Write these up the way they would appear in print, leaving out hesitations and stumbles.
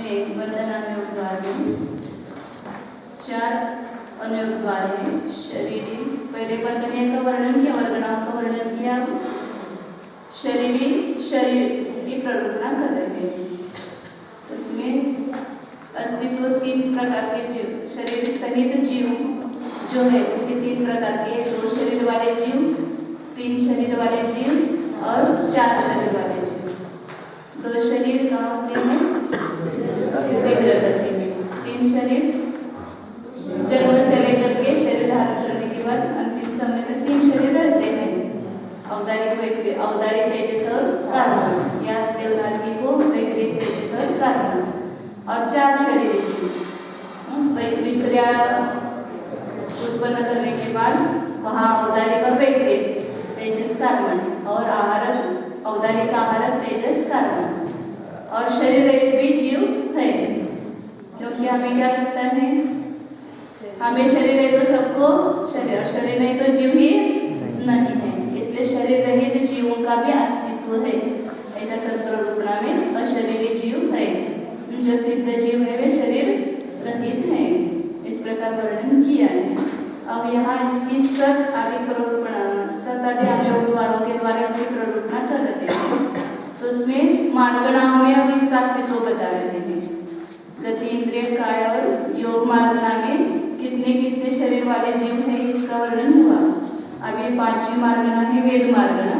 में बंधन अनुयोग द्वार में 4 अनुयोग द्वार है। शरीरी, पहले बंधनीय का वर्णन किया, वर्गणाओं का वर्णन किया। शरीरी शरीर की प्ररूपणा कर रहे हैं। उसमें अस्तित्व 3 प्रकार के जीव, शरीर सहित जीव जो है उसके 3 प्रकार के, 2 शरीर वाले जीव, 3 शरीर वाले जीव और 4 शरीर वाले जीव। 2 शरीर कहाँ होते हैं? विग्रह गति में। 3 शरीर जन्म से लेकर के शरीर धारण करने के बाद अंतिम समय तक 3 शरीर रहते हैं। औदारिक तेजस और कारण, या देवनागरी को वैकृत तेजस और कारण, और 4 शरीर जीव। विक्रिया उत्पन्न करने के बाद वहाँ औदारिक और वैकृत तेजस कारण, और आहारक औदारिक आहारक तेजस कारण, और शरीर रहित भी जीव है। क्योंकि हमें क्या लगता है, हमें शरीर है तो सबको शरीर, और शरीर नहीं तो जीव ही नहीं है। इसलिए शरीर रहित जीवों का भी अस्तित्व है। ऐसा संप्ररूपणा में अशरीरी जीव है। जो सिद्ध जीव है वे शरीर रहित है। इस प्रकार वर्णन किया है। अब यहाँ इसकी सत आदि प्ररूपणा, सत आदि अनुयोग द्वारों के द्वारा इसकी प्ररूपणा कर रहे हैं। तो उसमें मार्गणाओं में अब इसका अस्तित्व बता रहे हैं। गति, इंद्रिय, काय और योग मार्गणा में कितने कितने शरीर वाले जीव है इसका वर्णन हुआ। अब ये 5वीं मार्गणा है वेद मार्गणा।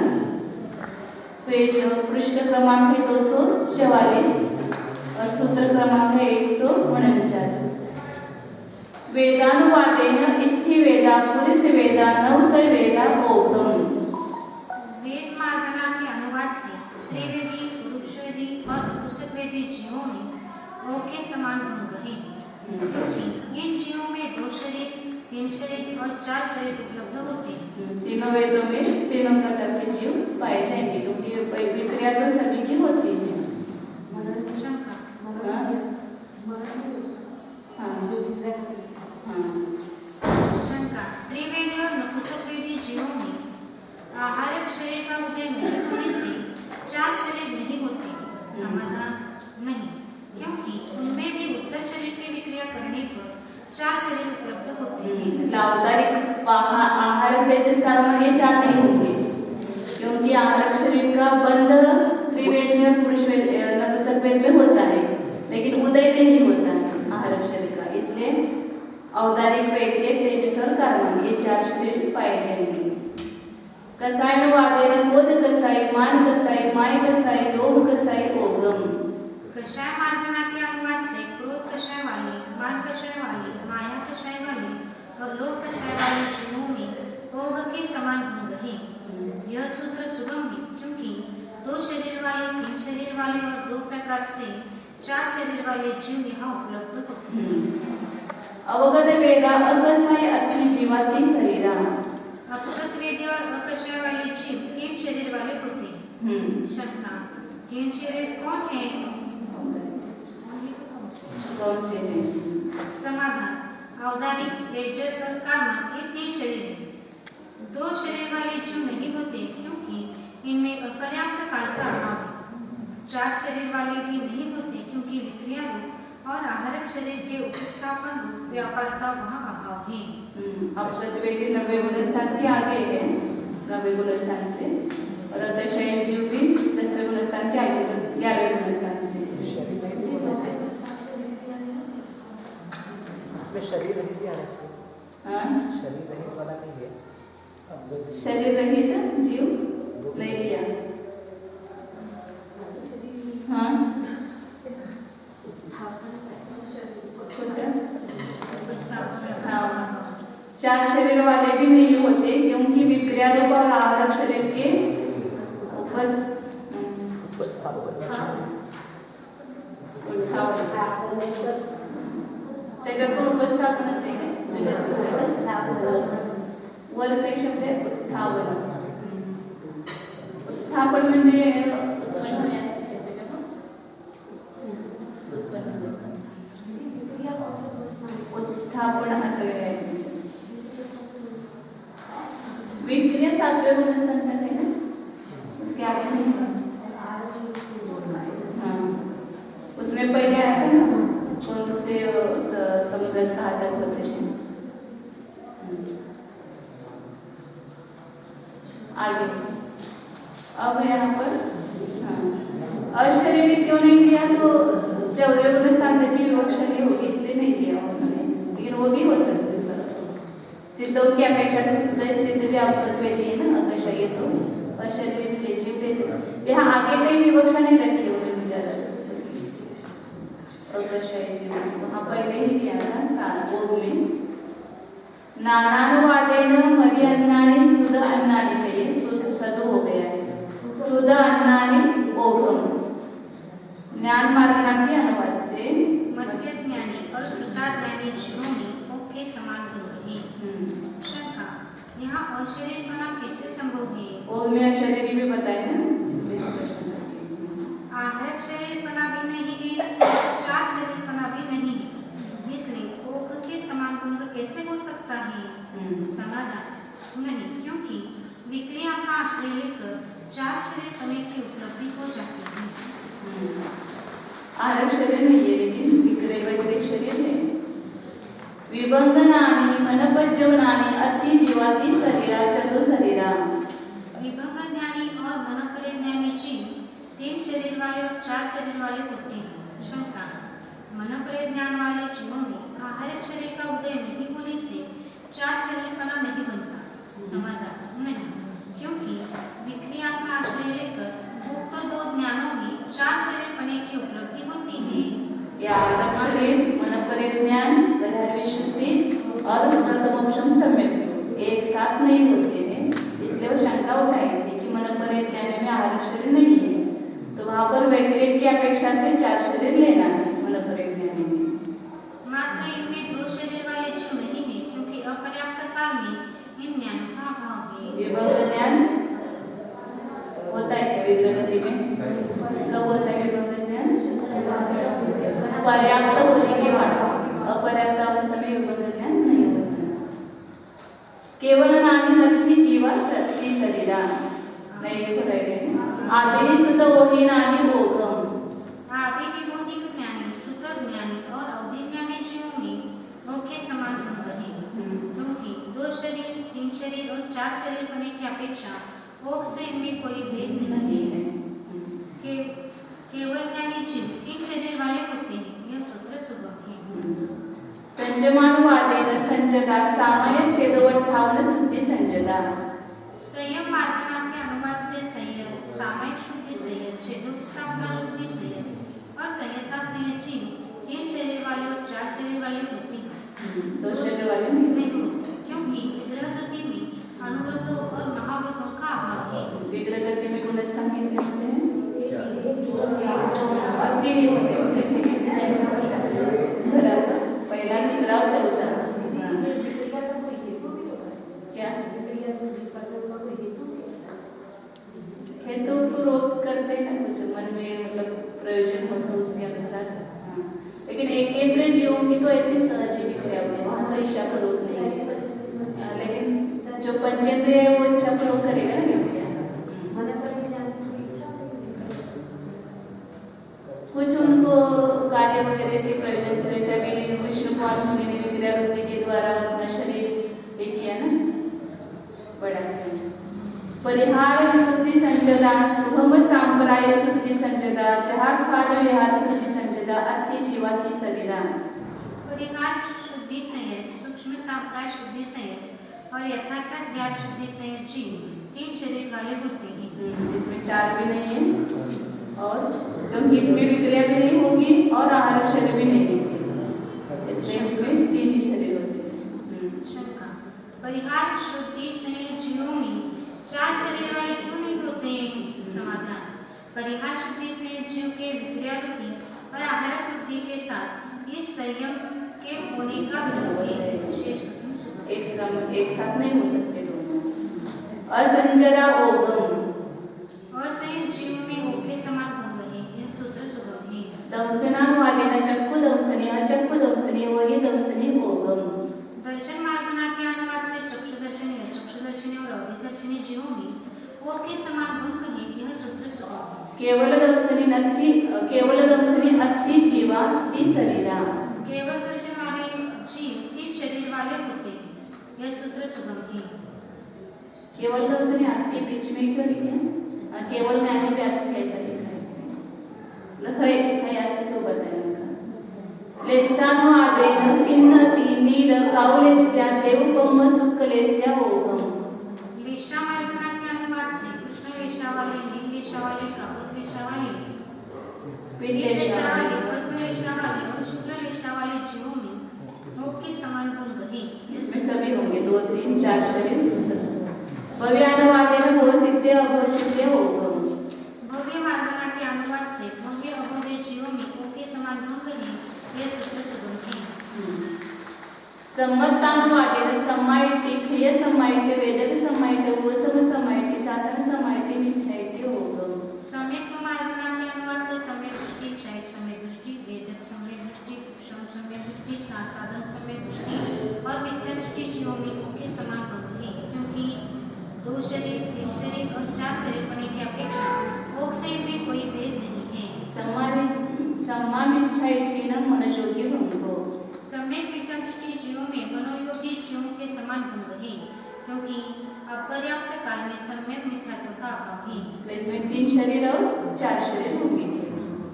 पेज पृष्ठ क्रमांक है 244 और सूत्र क्रमांक है 149। वेदानुवादेन इत्थि वेदा पुरुष वेदा नवस वेदा ओघम। वेद मार्गणा के अनुवाद से स्त्रीवेदी, पुरुषवेदी और पुरुषवेदी जीवों में ओघ के समान भंग है, क्योंकि इन जीवों में 2 शरीर, 3 शरीर और 4 शरीर उपलब्ध होते हैं। तीनों वेदों में तीनों प्रकार के जीव पाए जाएंगे, क्योंकि विक्रिया तो सभी की होती है। शंका, स्त्रीवेदी और नपुंसकवेदी जीवों में आहारक शरीर का उदय नहीं होने से 4 शरीर नहीं होते। समाधान, नहीं, क्योंकि उनमें भी उत्तर शरीर की विक्रिया करने पर 4 शरीर उपलब्ध होते हैं। औदारिक आहारक तेजस कारण ये 4 नहीं होंगे, क्योंकि आहारक शरीर का बंध स्त्रीवेद में, पुरुषवेद, नपुंसकवेद में होता है, लेकिन उदय नहीं होता है आहारक शरीर का। इसलिए औदारिक, वैकृत, तेजस और कारण ये 4 शरीर पाए जाएंगे। कसायनुवादेन बोध कसाई, मान कसाई, माय कसाई, लोभ कसाई, ओघम। कषाय मार्गणा के अनुवाद से क्रोध कषाय वाली, मान कषाय वाली, माया कषाय वाली और लोभ कषाय वाले जीवों में ओघ के समान भंग है। यह सूत्र सुगम है, क्योंकि 2 शरीर वाले, 3 शरीर वाले और 2 प्रकार से 4 शरीर वाले जीव यहाँ उपलब्ध होते हैं। अवगत वेदा अकसाय अति जीवाति शरीरा। अपगत वेदी और अकषाय वाले जीव 3 शरीर वाले होते हैं। शंका, 3 शरीर कौन है? कौन से हैं? समाधान, औदारिक, तेजस और कारण ये 3 शरीर हैं। 2 शरीर वाले जीव नहीं होते, क्योंकि इनमें अपर्याप्त काल का अभाव है। 4 शरीर वाले भी नहीं होते, क्योंकि विक्रिया रूप और आहारक शरीर के उपस्थापन रूप व्यापार का वहाँ अभाव है। अपगत वेदी 90 गुण स्थान के आगे है, 90 गुण स्थान से, और अकषाय जीव भी 10वें गुण स्थान के आगे, 11वें गुण स्थान से। इसमें शरीर रहित आना चाहिए। हाँ, शरीर रहित वाला नहीं है। शरीर रहित जीव नहीं लिया। हाँ, 4 शरीर वाले भी नहीं होते, क्योंकि विक्रिया रूप और आहारक शरीर के त्याच्यात उपस्थापनच आहे जुन्या वर काही शब्द आहे उत्थापन. उत्थापन म्हणजे उत्थापन असं आहे. विक्रिया 7वें गुणस्थान में है ना, उसके आगे नहीं. हाँ, उसमें पहले आया था ना से समुद्र कहाँ तक होते हैं। आगे अब यहाँ पर अशरीरी क्यों नहीं दिया, तो जब स्थान की विवक्षा नहीं होगी इसलिए नहीं दिया उन्होंने, लेकिन वो भी हो सकते हैं। सिद्धों की अपेक्षा से सिद्ध व्यापक है ना, अपेक्षा ये तो अशरीरी जैसे यहाँ आगे कहीं विवक्षा नहीं रखी उन्होंने विचारा, वहाँ पहले ही दिया था ओग में नानानुवादेन मदि अन्नानि सुध अन्नानि चाहिए, सदु हो गया है, सुध अन्नानि ओघम। ज्ञान मार्गना के अनुवाद से मध्य ज्ञानी और श्रुता ज्ञानी जीवों में ओग के समान बन रही। शंका, यहाँ अशरीरपना कैसे संभव है? ओग में अशरीरी भी बताए ना, इसलिए प्रश्न आहत शरीरपना भी नहीं है, चार शरीरपना भी नहीं है, इसलिए ओघ के समान भंग कैसे हो सकता है? समाधान नहीं, क्योंकि विक्रिया का आश्रय लेकर चार शरीर पने की उपलब्धि हो जाती है। आहत शरीर नहीं है, लेकिन विक्रय वैक्रय शरीर है। विभंगनानि मनपज्जवनानि अति जीवाति शरीरा चतु शरीरा। विभंग ज्ञानी और मनपरे ज्ञानी जीव तीन शरीर वाले और चार शरीर वाले होते हैं। शंका, मनपरे ज्ञान वाले जीवों में आहारिक शरीर का उदय नहीं होने से चार शरीरपना नहीं बनता। समाधान नहीं, क्योंकि विक्रिया का आश्रय लेकर उक्त दो ज्ञानों में चार शरीरपने की उपलब्धि होती है। शरीर मनपरे ज्ञान विशुद्धि और प्रथमोपशम सम्यक एक साथ नहीं होते हैं, इसलिए वो शंका उठाई थी कि मनपरे ज्ञान में आहारिक शरीर नहीं है, तो वहाँ पर वैक्रिक की अपेक्षा से चार शरीर लेना है मनपरे ज्ञान में। मात्र इनमें दो शरीर वाले जीव नहीं है, क्योंकि अपर्याप्त काल में इन ज्ञानों का अभाव है। विभंग ज्ञान होता है क्या विग्रहगति में? कब होता है विभंग ज्ञान? पर्याप्त होने के बाद, अपर्याप्त अवस्था में विभंग ज्ञान नहीं होता। केवल नानी नर्थी जीवा सत्य शरीरा नहीं हो रहे आविनी सुत वही नानी ओघम। आदि विबोधिक ज्ञानी, सुतर ज्ञानी और अवधि ज्ञानी जीवों में ओग के समान भंग है, क्योंकि दो शरीर, तीन शरीर और चार शरीर होने की अपेक्षा ओग से इनमें कोई भेद नहीं है। केवल ज्ञानी जीव तीन शरीर वाले होते हैं, यह सूत्र सुगम है। संजमानुवादेन संजता सामान्य छेदवठावन शुद्धि संजता। संयम मार्गना के अनुवाद से संयम, सामायिक शुद्धि संयम, छेदोपस्थापना शुद्धि संयम और संयता संयम जीव तीन शरीर वाले और चार शरीर वाले होते हैं, दो शरीर वाले नहीं होते, क्योंकि विग्रह गति में अनुव्रतों और महाव्रतों का अभाव है। विग्रह गति में गुण स्थान कितने होते हैं? अति भी होते हैं, बराबर, पहला दूसरा चौथा। क्या हेतु पूर्वक करते हैं ना, कुछ मन में मतलब प्रयोजन हो तो उसके अनुसार। लेकिन एक केंद्र जीवों की तो ऐसी सहज विक्रिया होती है, वहाँ तो इच्छा पूर्वक नहीं है, लेकिन जो पंचेंद्रिय है वो इच्छा पूर्वक करेगा ना विक्रिया। कुछ उनको कार्य वगैरह के प्रयोजन से, जैसे अभी विष्णु भगवान मुनि ने विक्रिया वृत्ति के द्वारा अपना शरीर एक किया ना, बड़ा परिहार विशुद्धि संचदा, शुभम सांप्राय शुद्धि संचदा, जहाज पाठ विहार शुद्धि संचदा, अति जीवाति शरीरा। परिहार शुद्धि संयत, सूक्ष्म सांप्राय शुद्धि संयत और यथार्थात विहार शुद्धि संयत जीव तीन शरीर वाले होते हैं। इसमें चार भी नहीं है, और क्योंकि इसमें विक्रिया भी नहीं होगी और आहार शरीर भी नहीं होगी, इसलिए इसमें तीन ही शरीर होते हैं। शंका, परिहार शुद्धि संयत जीवों में चार शरीर वाले क्यों नहीं होते? समाधान, परिहार शुद्धि संयत जीव के विक्रियावृत्ति और आहार वृत्ति के साथ इस संयम के होने का विरोध है। शेष कथन सुगम। एक साथ नहीं हो सकते दोनों। असंजरा ओगम, असंयत जीव में ओग के समान भंग है, यह सूत्र सुगम है। दंसना वाले न चक्कु दंसने अचक्कु दंसने वही दंसने ओगम। दर्शन मार्गना के अनुवाद से चक्षुदर्शनी, अचक्षुदर्शनी और अविदर्शनी जीवों में ओग के समान भंग है, यह सूत्र सुगम है। केवल दंसनी अति जीवा ति शरीरा। केवल दर्शन वाले जीव तीन शरीर वाले होते हैं, यह सूत्र सुगम है। केवल दर्शन आते बीच में क्यों लिखे? केवल ज्ञानी पे आते कैसा लिखा है इसमें? है ऐसे तो बताएं उनका। लेसानो आदेन किन्नति नील काउलेस्या देवपम सुक्कलेस्या होगम। लेशा मार्गना के अनुवाद से कृष्ण लेशा वाले, नील लेशा वाले, काबुत लेशा वाले, पीत लेशा वाले, पद्म लेशा वाले और शुक्ल लेशा वाले जीवों में मोह के समान भंग है। इसमें सभी होंगे 2 3 4 शरीर। भव्यानुवादेन भव सिद्धे अभव सिद्धे होगम। भव्य मार्गना के अनुवाद से भव्य अभव्य जीवों में मोह के समान भंग है, यह सूत्र सुगम है। सम्मतानुवादेन सम्मायिति क्रिय सम्मायिति वेदक सम्मायिति उपसम सम्मायिति शासन सम्मायिति मिच्छायिति होगम। सम्यक मार्गना के अनुवाद से सम्यक दृष्टि, क्षय सम्यक दृष्टि, वेदक सम्यक दृष्टि, उपशम सम्यक दृष्टि, साधन सम्यक दृष्टि और मिथ्या दृष्टि जीवों में मोह के समान भंग है, क्योंकि 2 शरीर, 3 शरीर और 4 शरीर होने की अपेक्षा मोक्ष से भी कोई भेद नहीं है। सम्मामिच्छायिति न मनोयोगी भंगो। सम्यक मिथ्या दृष्टि जीवों में मनोयोगी जीवों के समान भंग है, क्योंकि अपर्याप्त काल में सम्यक मिथ्यात्व का अभाव है। तो इसमें 3 शरीर और 4 शरीर होंगे।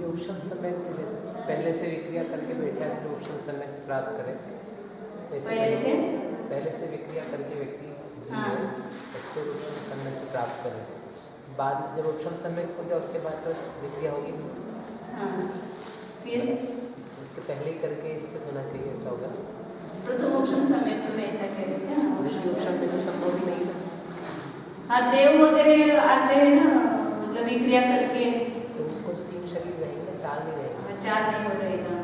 ये उपशम समय जैसे पहले से विक्रिया करके बैठा है, उपशम समय प्राप्त करे। पहले से विक्रिया करके व्यक्ति फिर उपशम समय प्राप्त करे। बाद जब उपशम समय हो गया उसके बाद तो विक्रिया होगी। फिर उसके पहले ही करके इससे होना चाहिए, ऐसा होगा। प्रथम उपशम समय तो ऐसा कह रहे थे ना। द्वितीय उपशम में तो संभव ही नहीं था। हाँ, देव वगैरह आते हैं ना, मतलब विक्रिया करके। तो उसको तो 3 शरीर रहेंगे, 4 नहीं रहेंगे। 4 नहीं हो रहेगा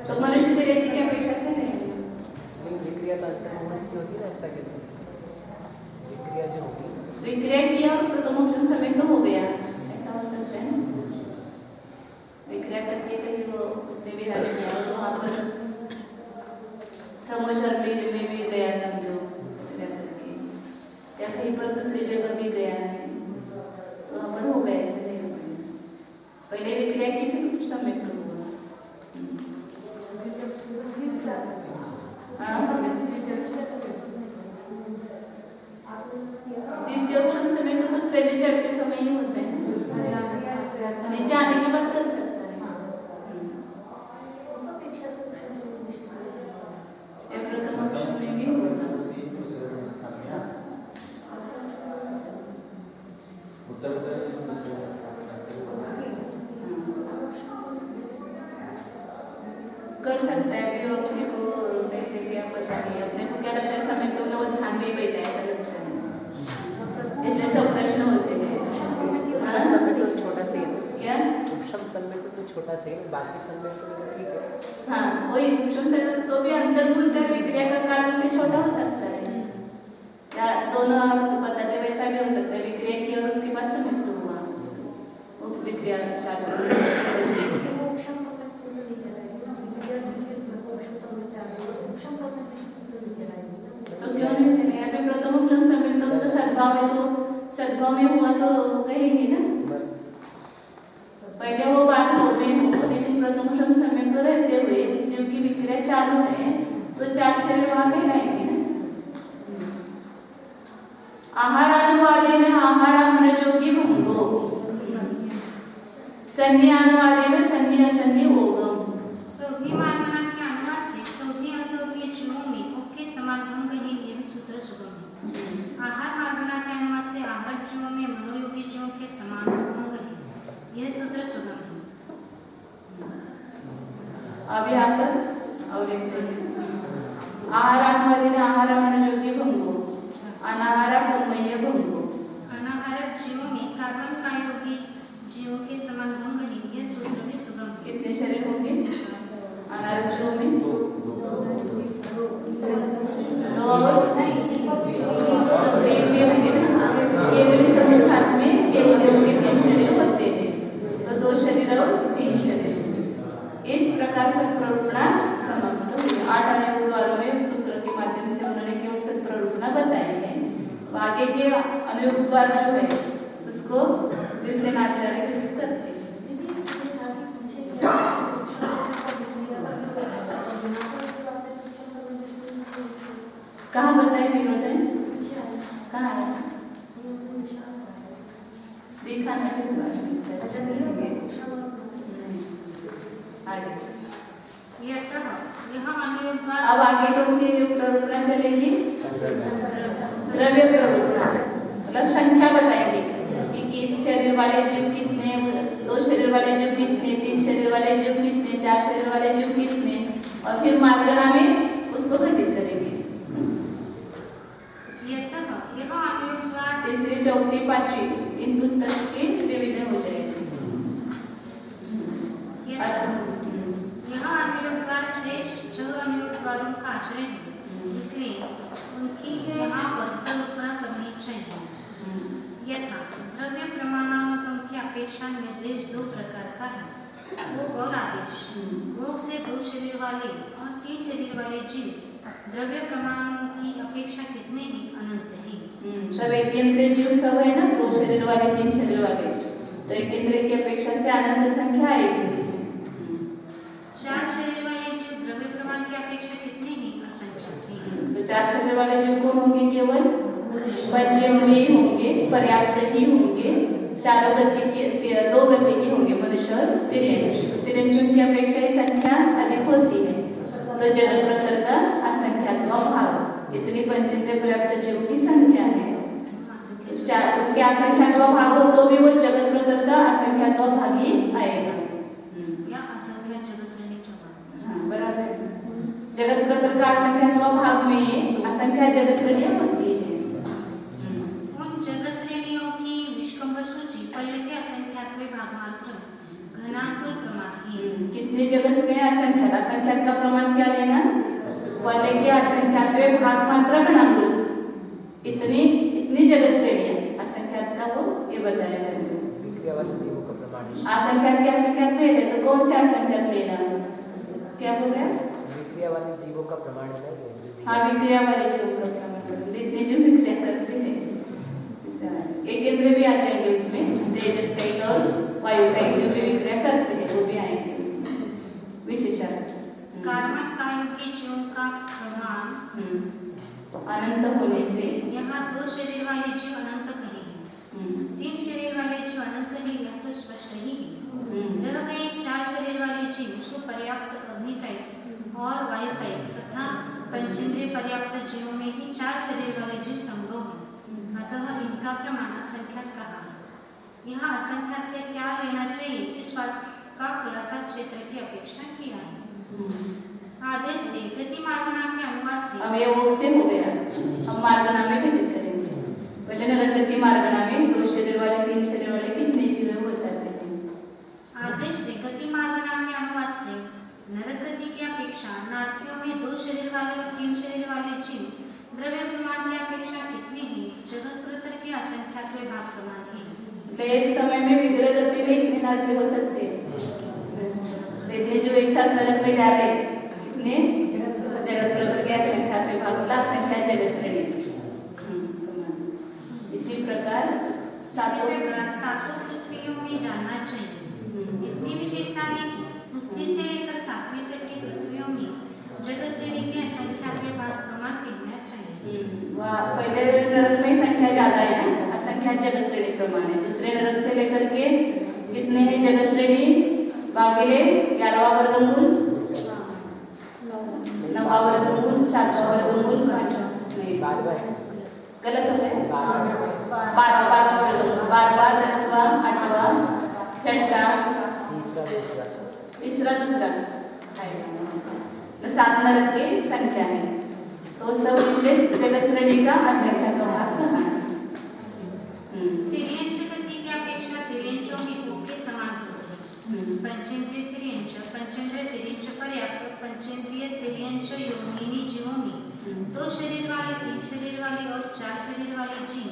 तो मनुष्य शरीर की अपेक्षा से नहीं। लेकिन विक्रिया तो अंतर्मुख की होगी ना, ऐसा कहते हैं। विक्रिया जो होगी, विक्रिया किया और प्रथम उपशम समय तो हो गया, ऐसा हो सकता है ना। विक्रिया करके कहीं वो उसने विहार किया और वहाँ पर समोशर में भी गया समझो, विक्रिया करके या कहीं पर दूसरी जगह भी गया है तो वहाँ पर हो गया, ऐसा नहीं हो गया। पहले विक्रिया की फिर समय तो हुआ। हाँ, द्वितीय उपशम समय तो स्प्रेड चढ़ते समय ही होता है, नीचे आने के बाद कर सकता है। प्रथम उपशम में भी होगा। कर सकता है भी, अपने को कैसे क्या पता नहीं, अपने को क्या लगता है समय तो लोग ध्यान में ही बैठा है, ऐसा लगता है, इसलिए सब प्रश्न होते हैं। समय तो छोटा से ही क्या उपशम समय तो छोटा से ही, बाकी समय तो ठीक है। हाँ, वही उपशम से तो भी अंतर्भूत विक्रिया का काल उससे छोटा हो सकता है, या दोनों आप बताते वैसा भी हो सकता है। विक्रिया की और उसके बाद समय तो हुआ, वो विक्रिया चालू। तो क्यों नहीं करेंगे? अभी प्रथम उपशम समय तो उसका सद्भाव है, तो सद्भाव में हुआ तो कहेंगे ना। पहले वो बात हो में हो, लेकिन प्रथम उपशम समय तो रहते हुए उस जीव की विक्रिया चालू है तो 4 शरीर वहां कहलाएंगे ना। आहारानुवादेन आहारामनोयोगी भंगो। संज्ञानुवादेन संज्ञा असंज्ञ होगम। सौभि मार्गना के अनुवाद से सौभि असौभि जीवों में मोह के समान भंग है, यह सूत्र सुगम है। आहार मार्गना के अनुवाद से आहार जीवों में मनोयोगी जीवों के समान भंग है, यह सूत्र सुगम है। अब यहाँ पर और देखते हैं आहारानुवादेन आहारामनोयोगी भंगो, अनाहारगम्य भंगो। अनाहारक जीवों में कार्बन का योगी जीवों के समान भंग है, यह सूत्र भी सुगम है। कितने शरीर होंगे अनाहारक जीवों में? 2 केवल संघात में केवल उनके 3 शरीर होते हैं, तो 2 शरीर और 3 शरीर। इस प्रकार से प्ररूपणा समाप्त हुई। 8 अनुयोग द्वारों में सूत्र के माध्यम से उन्होंने केवल सत प्ररूपणा बताई है। आगे के अनुयोग द्वार जो है उसको फिर से आचार्य करते हैं। आगे यतः यह अनुयुक्तवाद अब आगे कौन सी प्ररूपणा चलेगी? द्रव्य प्ररूपणा, मतलब संख्या बताएंगे कि किस शरीर वाले जीव कितने, 2 शरीर वाले जीव कितने, 3 शरीर वाले जीव कितने, 4 शरीर वाले जीव कितने, और फिर मार्गणा में उसको घटित करेंगे। यतः यह अनुयुक्तवाद तीसरी, चौथी, पांचवी इन पुस्तक की रिवीजन हो जाएगी। यह अनुयुक्तवाद शेष 6 अनुयुक्तवादों का आश्रय है, इसलिए उनकी यहाँ पर प्ररूपणा करनी चाहिए। यथा द्रव्य प्रमाणानुक्रम की अपेक्षा निर्देश 2 प्रकार का है, भोग और आदेश। भोग से 2 शरीर वाले और 3 शरीर वाले जीव द्रव्य प्रमाणों की अपेक्षा कितने ही अनंत ही। सब एक इंद्रिय जीव सब है ना, 2 शरीर वाले, 3 शरीर वाले, तो एक इंद्रिय की अपेक्षा से अनंत संख्या आएगी इसमें। 4 शरीर वाले जीव द्रव्य प्रमाण की अपेक्षा कितने ही असंख्य ही। तो 4 शरीर वाले जीव कौन होंगे? केवल पंचेंद्रिय होंगे, पर्याप्त ही होंगे, 4 गति के 2 गति के होंगे, मनुष्य और तिर्यंचों की अपेक्षा ही संख्या अधिक होती है। तो जगत प्रकृति का असंख्यात्मक भाग, इतनी पंचेंद्रिय पर्याप्त जीवों की संख्या है। उसके असंख्यात्मक भाग हो तो भी वो जगत प्रकृति का असंख्यात्मक भाग ही आएगा। या असंख्य जगत श्रेणी प्रमाण। हाँ, बराबर है। जगत प्रकृति का असंख्यात्मक भाग में ये असंख्य जगत श्रेणियां होती है। उन जगत श्रेणियों की विष्कंभ सूची पहले के असंख्यात्मक भाग मात्र घनाकुल प्रमाण ही। कितने जगत श्रेणियां? असंख्यात। असंख्यात का प्रमाण क्या लेना? पहले के असंख्यात्मक भाग मात्र घनाकुल, इतनी जगत श्रेणियां असंख्यात का वो ये बताया है। विक्रिया वाले जीवों का प्रमाण असंख्यात के असंख्यात ले थे, तो कौन से असंख्यात लेना? क्या बोल रहे हैं? विक्रिया वाले जीवों का प्रमाण है। हाँ, विक्रिया वाले जीवों का प्रमाण, इतने जीव विक्रिया करते हैं। एक इंद्रिय भी आ जाएंगे इसमें, तेजस का एक और वायु का एक जो भी विक्रिया करते हैं वो भी आएंगे इसमें विशेषण। कार्बन कायों के जीवों का प्रमाण अनंत होने से यहाँ 2 शरीर वाले जीव अनंत कहे हैं, 3 शरीर वाले जीव अनंत ही, यह तो स्पष्ट ही है। रह गए 4 शरीर वाले जीव सुपर्याप्त अग्निकय और वायुकय तथा पंचेंद्रिय पर्याप्त जीवों में ही 4 शरीर वाले जीव संभव है, अतः इनका प्रमाण असंख्यात कहा है। यहाँ असंख्यात से क्या लेना चाहिए, इस बात का खुलासा क्षेत्र की अपेक्षा किया है। आदेश से गति मार्गना के अनुवाद से अब ये वो से हो गया। अब मार्गना में घटित करेंगे। पहले नरगति मार्गना में 2 शरीर वाले, 3 शरीर वाले कितने जीव है वो बताते हैं। आदेश से गति मार्गना के अनुवाद से नरगति की अपेक्षा नारकियों में 2 शरीर वाले और 3 शरीर वाले जीव द्रव्य प्रमाण की अपेक्षा कितने ही जगत प्रकृति के असंख्यात भाग प्रमाण है। एक समय में विग्रह गति में इतने नारकी हो सकते हैं, इतने जो एक साथ नरक में जा रहे हैं, कितने जगत प्रकृति के असंख्यात भाग, असंख्या जगत श्रेणी। इसी प्रकार सातों पृथ्वियों में जानना चाहिए। इतनी विशेषता है कि दूसरी से लेकर 7वीं तक की पृथ्वियों में जगत श्रेणी के असंख्यात भाग प्रमाण कहना चाहिए। पहले नरक में संख्या ज्यादा है ना, असंख्यात जगत श्रेणी प्रमाण है। दूसरे नरक से लेकर के कितने हैं जगत श्रेणी? भागिले 11वां वर्गमूल, 9वां वर्गमूल, 7वां वर्गमूल, 5वां गलत हो गया, 12वां वर्गमूल, 12वां, 10वां, 8वां, 6वां, तीसरा, दूसरा, 7 नरक की संख्या है। तो सब इसलिए जगत श्रेणी का असंख्यात भाग कहा है। तिर्यंच गति की अपेक्षा तिर्यंचों में भोग के समान होते हैं। पंचेंद्रिय तिर्यंच, पंचेंद्रिय तिर्यंच पर्याप्त, पंचेंद्रिय तिर्यंच योनिनी जीवों में 2 शरीर वाले, 3 शरीर वाले और 4 शरीर वाले जीव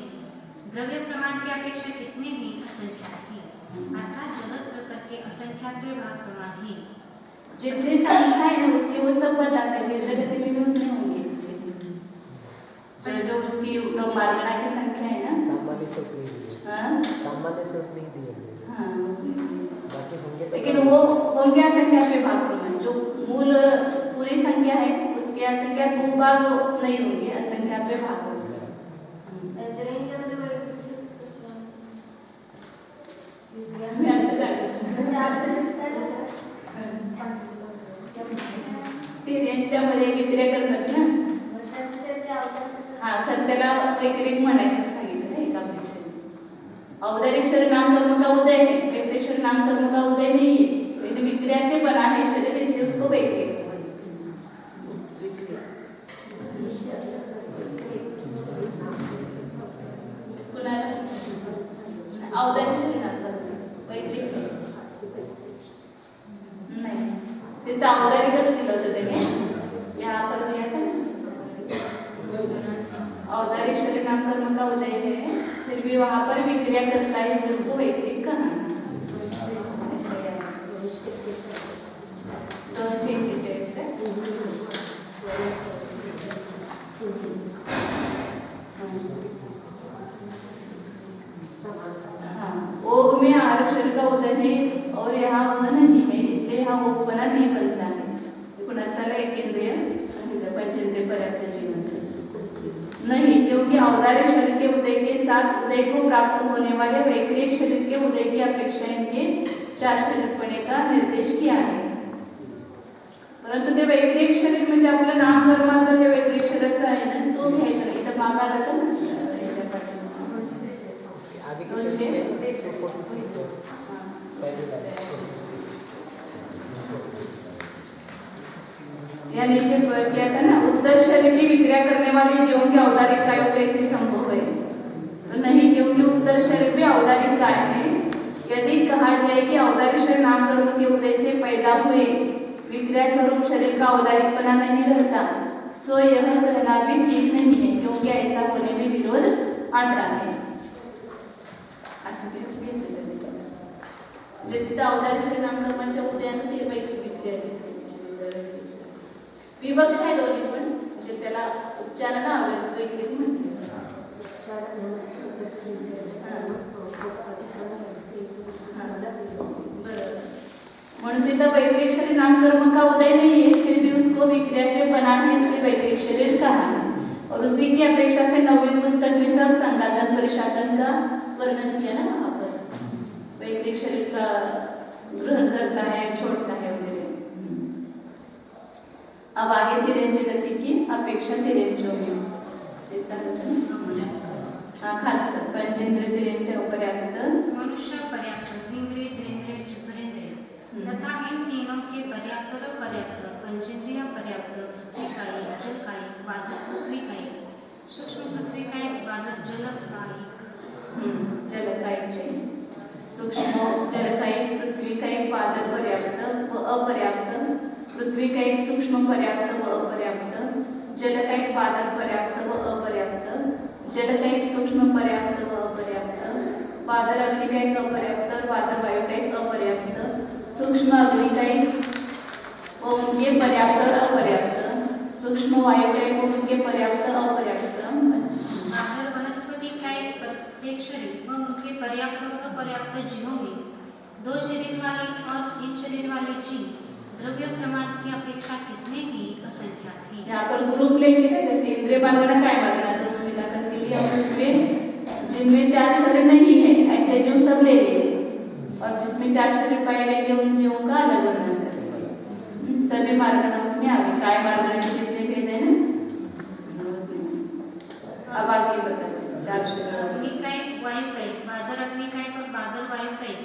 द्रव्य प्रमाण की अपेक्षा कितने भी असंख्यात ही, अर्थात जगत प्रकृति के असंख्यात भाग प्रमाण ही। जितनी संख्या है ना उसके वो सब बताते हैं, जगत में भी उतने होंगे। जो उसकी मार्गना की संख्या है ना, सामान्य से उतनी दी है। हाँ, बाकी होंगे तो लेकिन वो होंगे असंख्यात भाग प्रमाण। जो मूल पूरी संख्या है उसके असंख्यात भूभाग नहीं होंगे, असंख्यात भाग होंगे। त्याच्यामध्ये विक्रिया करतात ना. हा तर त्याला वैक्रिक म्हणायचं सांगितलं ना एका अपेक्षेने. औदारिक शरीर नाम कर्म का उदय है, वैक्रिक शरीर नाम कर्म का उदय नहीं है. लेकिन विक्रिया से बना है शरीर, इसलिए उसको वैक्रिक. औदारिक शरीर नाम कर्म वैक्रिक नहीं, तिथं औदारिकच दिलं होतं त्याने. यहाँ पर दिया था ना औदारिक शरीर नाम कर्म का उदय है, फिर भी वहां पर विक्रिया करता है, इसलिए उसको वैक्रिक कहा. 241 का ओग में आरक्षण का उदय है और यहाँ वह नहीं है, इसलिए यहाँ ओग बना नहीं बनता है. कुणाचाला एकेंद्रिय पंचेंद्रिय पर्याप्त जीवन से नहीं, क्योंकि औदारिक शरीर के उदय के साथ उदय को प्राप्त होने वाले वैक्रिक शरीर के उदय की अपेक्षा इनके चार शरीरपणे का निर्देश किया है. परंतु ते वैक्रिक शरीर म्हणजे आपलं नाम कर्माचं ते वैक्रिक शरीराचं आहे ना, तो घ्यायचा. इथं मागा आला तर या नीचे किया था ना, उत्तर शरीर की विक्रिया करने वाले जीवों के औदारिक काय कैसे संभव है. तो नहीं, क्योंकि उत्तर शरीर में औदारिक काय है. यदि कहा जाए कि औदारिक शरीर नाम कर्म के उदय से पैदा हुए, विक्रिया स्वरूप शरीर का औदारिकपना नहीं रहता, सो यह कहना भी ठीक नहीं है, क्योंकि ऐसा होने में विरोध आता है. जिथे औदारिक शरीर नाम कर्माच्या उदयानं ते वैक्रिक विक्रिया विवक्ष आहे दोन्ही पण, म्हणजे त्याला उपचार ना वैक्रिक म्हणते. म्हणून तिथं वैक्रिक शरीर नाम कर्म का उदय नहीं है, फिर भी उसको विक्रिया से बना है, इसलिए वैक्रिक शरीर कहा है. और उसी की अपेक्षा से 9वीं पुस्तक में सब संघातन परिशातन का वर्णन किया ना वहाँ पर. वैक्रिक शरीर का ग्रहण करता है, छोड़ता है वगैरह. अब आगे तिरेंची गति की अपेक्षा तिरेंचो में खालचं पंचेंद्रिय तिरेंचे अपर्याप्त मनुष्य पर्याप्त, इंद्रिय द्वेंद्रिय चतुरेंद्रिय तथा इन तीनों के पर्याप्त और अपर्याप्त, पंचेंद्रिय पर्याप्त, पृथ्वीकायी, जलकायी, वादक, पृथ्वीकायी, सूक्ष्म पृथ्वीकायी, वादक, जलकायी. जलकायीचे सूक्ष्म जलकायी, पृथ्वीकायी, वादक पर्याप्त व अपर्याप्त, पृथ्वीकायी सूक्ष्म पर्याप्त व अपर्याप्त, जलकायी वादक पर्याप्त व अपर्याप्त, जलकायी सूक्ष्म पर्याप्त व अपर्याप्त, वादर अग्निकायी अपर्याप्त, वादर वायुकायी अपर्याप्त, सूक्ष्म अग्निकायी व उनके पर्याप्त और अपर्याप्त, सूक्ष्म वायुकायी व उनके पर्याप्त अपर्याप्त. वादर वनस्पतिकायी प्रत्येक शरीर व उनके पर्याप्त और अपर्याप्त जीवों में 2 शरीर वाले और 3 शरीर वाले जीव द्रव्य प्रमाण की अपेक्षा कितने की असंख्या थी. यहाँ पर ग्रुप लेके ना, जैसे इंद्रिय बांधना काय बांधना दोनों मिलाकर के लिए, और उसमें जिनमें 4 शरीर नहीं है ऐसे जीव सब ले लिए, और जिसमें 4 शरीर पाए लेंगे उन जीवों का अलग वर्णन करेंगे. सभी मार्गना उसमें आगे काय मार्गना के जितने भेद है ना. अब आगे बताते 4 शरीर अग्निकायी, वायुकायी, वादर अग्निकायी और वादर वायुकायी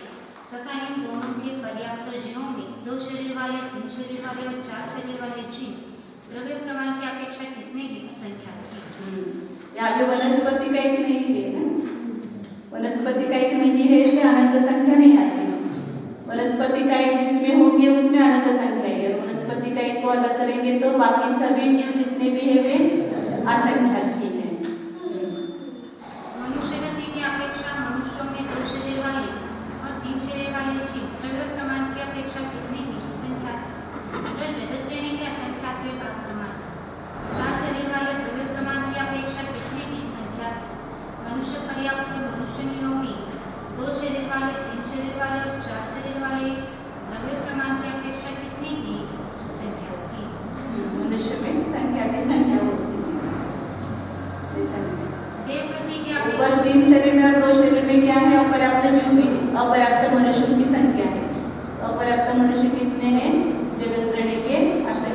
तथा इन दोनों के पर्याप्त जीवों में 2 शरीर वाले, 3 शरीर वाले और 4 शरीर वाले जीव द्रव्य प्रमाण की अपेक्षा कितने की संख्या थी. यहाँ पे वनस्पति का एक नहीं है ना, वनस्पति का एक नहीं है, इसमें अनंत संख्या नहीं आती. वनस्पति का एक जिसमें होंगे उसमें अनंत संख्या है, और वनस्पति का एक को अलग करेंगे तो बाकी सभी जीव जितने भी है वे असंख्यात ही है. मनुष्य गति की अपेक्षा मनुष्यों में 2 शरीर वाले और 3 शरीर वाले जीव द्रव्य प्रमाण की अपेक्षा कितने की संख्या थी, जो जगश्रेणी के असंख्यात्व का प्रमाण. 4 शरीर वाले द्रव्य प्रमाण की अपेक्षा कितने की संख्या थी. मनुष्य पर्याप्त मनुष्यों में 2 शरीर वाले, 3 शरीर वाले और 4 शरीर वाले द्रव्य प्रमाण की अपेक्षा कितने की संख्या थी. मनुष्य में संख्या की संख्या होती है. देवगति की ऊपर अपेक्षा 3 शरीर में और 2 शरीर में क्या है, अपर्याप्त जीव भी है. अपर्याप्त मनुष्यों की संख्या है. अपर्याप्त मनुष्य कितने हैं, जगत श्रेणी के असंख्यात.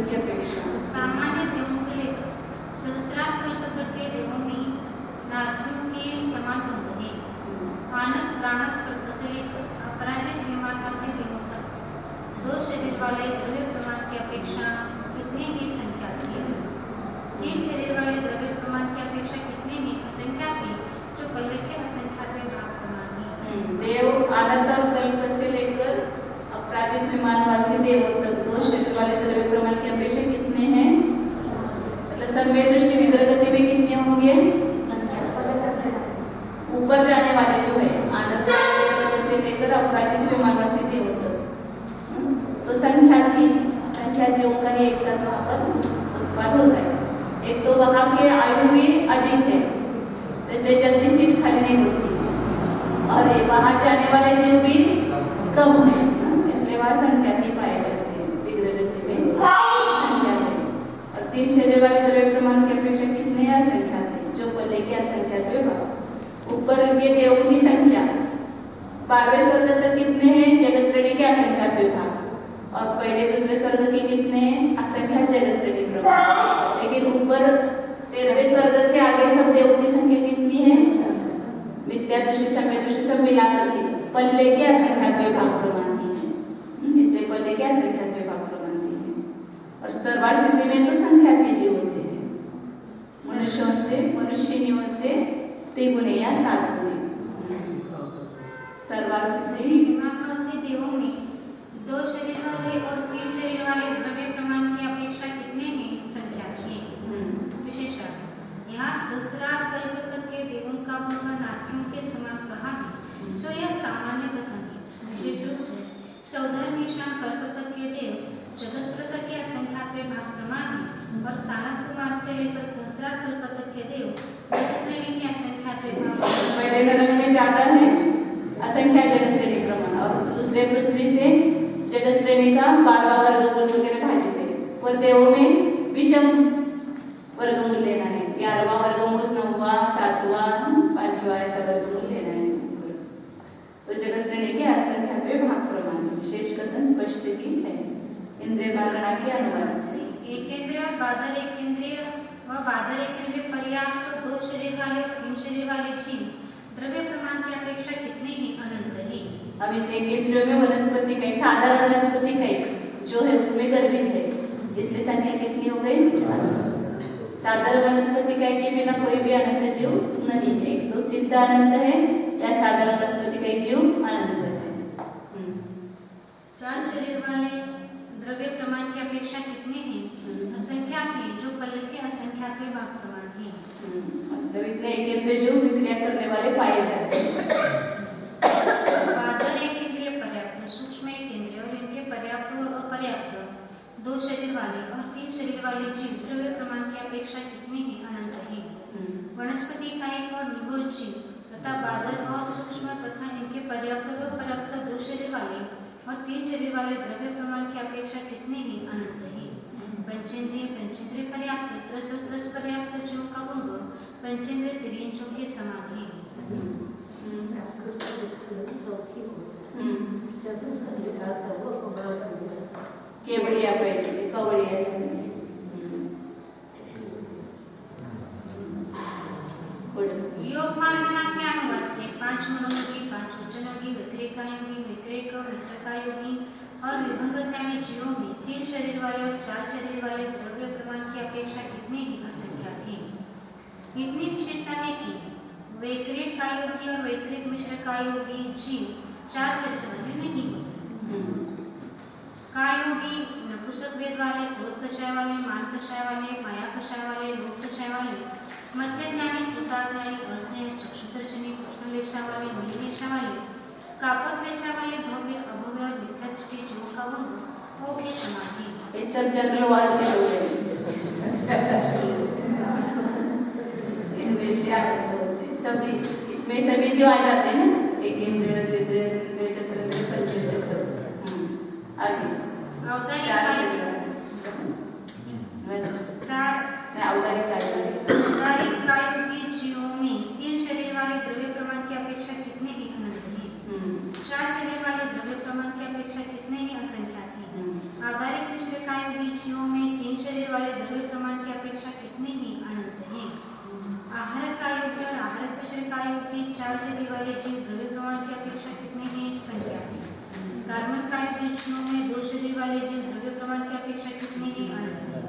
की अपेक्षा सामान्य देवों से लेकर सहस्रार कल्प तक के देवों में नारकियों के समान बन गए। आनंद प्राणत कल्प से लेकर अपराजित विमानवासी देवों तक 2 शरीर वाले द्रव्य प्रमाण की अपेक्षा कितने ही संख्या थी। 3 शरीर वाले द्रव्य प्रमाण की अपेक्षा कितने ही असंख्या थी, जो पहले के असंख्या में भाग प्रमाण ही। देव आनंद और कल्प से लेकर अपराजित विमानवासी देवों तक 2 शरीर वाले द्रव्य प्रमाण की अपेक्षा कितने हैं? मतलब समय दृष्टि विग्रह गति में कितने होंगे? ऊपर जाने वाले जो है आनंद से लेकर अपराजित विमानवासी देवों तक तो संख्या जीवों का ही एक साथ वहाँ पर उत्पाद होता है। एक तो वहाँ के आयु भी अधिक है, इसलिए जल्दी सीट खाली नहीं होती, और वहाँ जाने वाले जीव भी कम है, इसलिए वहाँ संख्या नहीं पाए जाते हैं। विग्रह गति में संख्या है। और 3 शरीर वाले द्रव्य प्रमाण की अपेक्षा कितने असंख्या थे, जो पहले के असंख्या थे। ऊपर के देवों की संख्या 12वें स्वर्ग तक कितने हैं? जगत श्रेणी के असंख्या विभाग, और पहले दूसरे स्वर्ग के कितने हैं? असंख्या जगत श्रेणी प्रभाग। लेकिन ऊपर 13वें स्वर्ग से आगे सब देवों की संख्या कितनी है? विद्या दृष्टि समय दृष्टि सब मिलाकर के पल्ले के असंख्या विभाग प्रमाण ही है, इसलिए पल्ले के असंख्या विभाग प्रमाण ही है। और सर्वार सिद्धि में तो संख्या जीव होते हैं, मनुष्यों से मनुष्यों से 3 गुणे या 7 गुणे। सर्वार सिद्धि विमानवासी देवों में 2 शरीर वाले और 3 शरीर वाले द्रव्य प्रमाण की अपेक्षा कितने ही संख्या थी। विशेषण यहाँ सहस्रार कल्प तक के देवों का वर्णन नारकियों के समान कहा है, सो यह सामान्य कथन है। विशेष रूप से सौधर्मीशान कल्प तक के देव जगत तक के असंख्या भाग प्रमाण है, और सानक कुमार से लेकर सहस्रार कल्प तक के देव जगत श्रेणी के असंख्या भाग पहले नरक में ज्यादा है असंख्या जगत श्रेणी प्रमाण, और दूसरे पृथ्वी से जगत श्रेणी का 12वां वर्गमूल वगैरह भाजित है। और देवों में विषम वर्गमूल लेना है, 11वां वर्गमूल, 9वां, 7वां, 5वां ऐसा वर्गमूल लेना है। तो जगत श्रेणी के असंख्या भाग प्रमाण शेष कथन स्पष्ट भी है इंद्रिय मारणा के अनुवाद से। एकेंद्रिय और बादल एकेंद्रिय व बादल एकेंद्रिय पर्याप्त 2 शरीर वाले और 3 शरीर वाले जीव द्रव्य प्रमाण की अपेक्षा कितने ही अनंत ही। अब इस एकेंद्रियों में वनस्पति का साधारण वनस्पति का जो है उसमें गर्भित है, इसलिए संख्या कितनी हो गई? साधारण वनस्पति का के बिना कोई भी अनंत जीव नहीं है। एक तो सिद्ध अनंत है या साधारण वनस्पति का जीव अनंत है। 4 शरीर वाले द्रव्य प्रमाण की अपेक्षा कितने ही असंख्या थे, जो पल्ले के असंख्या भाग प्रमाण ही। मतलब इतने एकेंद्रिय जो विक्रिया करने वाले पाए जाते हैं। बादल एकेंद्रिय पर्याप्त, सूक्ष्म एकेंद्रिय और इनके पर्याप्त व अपर्याप्त 2 शरीर वाले और 3 शरीर वाले जीव द्रव्य प्रमाण की अपेक्षा कितने ही अनंत ही। वनस्पति का एक और निगोल जीव तथा बादल और सूक्ष्म तथा इनके पर्याप्त व अपर्याप्त 2 शरीर वाले और 3 शरीर वाले द्रव्य प्रमाण की अपेक्षा कितने ही अनंत ही। पंचेंद्रिय पर्याप्त 10 पर्याप्त जीवों का भंग पंचेंद्रिय त्रियंजों के समान ही। केवड़िया पाहिजे, कवड़िया योग मार्गना के अनुवाद से 5 मनोयोगी, 5 वचनयोगी, विक्रेकायोगी, विक्रेक विष्टकायोगी और विभंगकामी जीवों में 3 शरीर वाले और 4 शरीर वाले द्रव्य प्रमाण की अपेक्षा कितनी ही असंख्या थी। इतनी विशेषता है कि वैक्रेकायोगी और वैक्रेक मिश्रकायोगी जीव 4 शरीर वाले नहीं होते। कायोगी नपुंसक वेद वाले, क्रोध कषाय वाले, मान कषाय वाले, माया कषाय वाले, लोभ कषाय वाले, मध्य ज्ञानी, श्रुताज्ञानी, अस्नेह, चक्षुदर्शनी, कृष्णलेशा वाले, नीलेशा वाले, कापतलेशा वाले, भव्य अभव्य और मिथ्या दृष्टि जीवों का वर्ग वो के समाधि। ये सब जनरल वार्ड के लोग हैं। इनमें क्या सभी इसमें सभी जो आ जाते हैं ना, एक इंद्रिय द्वितीय तृतीय चतुर्थ पंचम सब आगे अवतारी कायोगी जीवों में 3 शरीर वाले द्रव्य प्रमाण की अपेक्षा कितने ही अनंत ही। 4 शरीर वाले द्रव्य प्रमाण की अपेक्षा कितने ही असंख्या थी। आधारिक मिश्रकायोगी जीवों में चार शरीर वाले जीव द्रव्य प्रमाण की अपेक्षा कितने हैं? संख्या है। कार्बन कायोटिन जीवों में दो शरीर वाले जीव द्रव्य प्रमाण की अपेक्षा कितने हैं? अनंत है।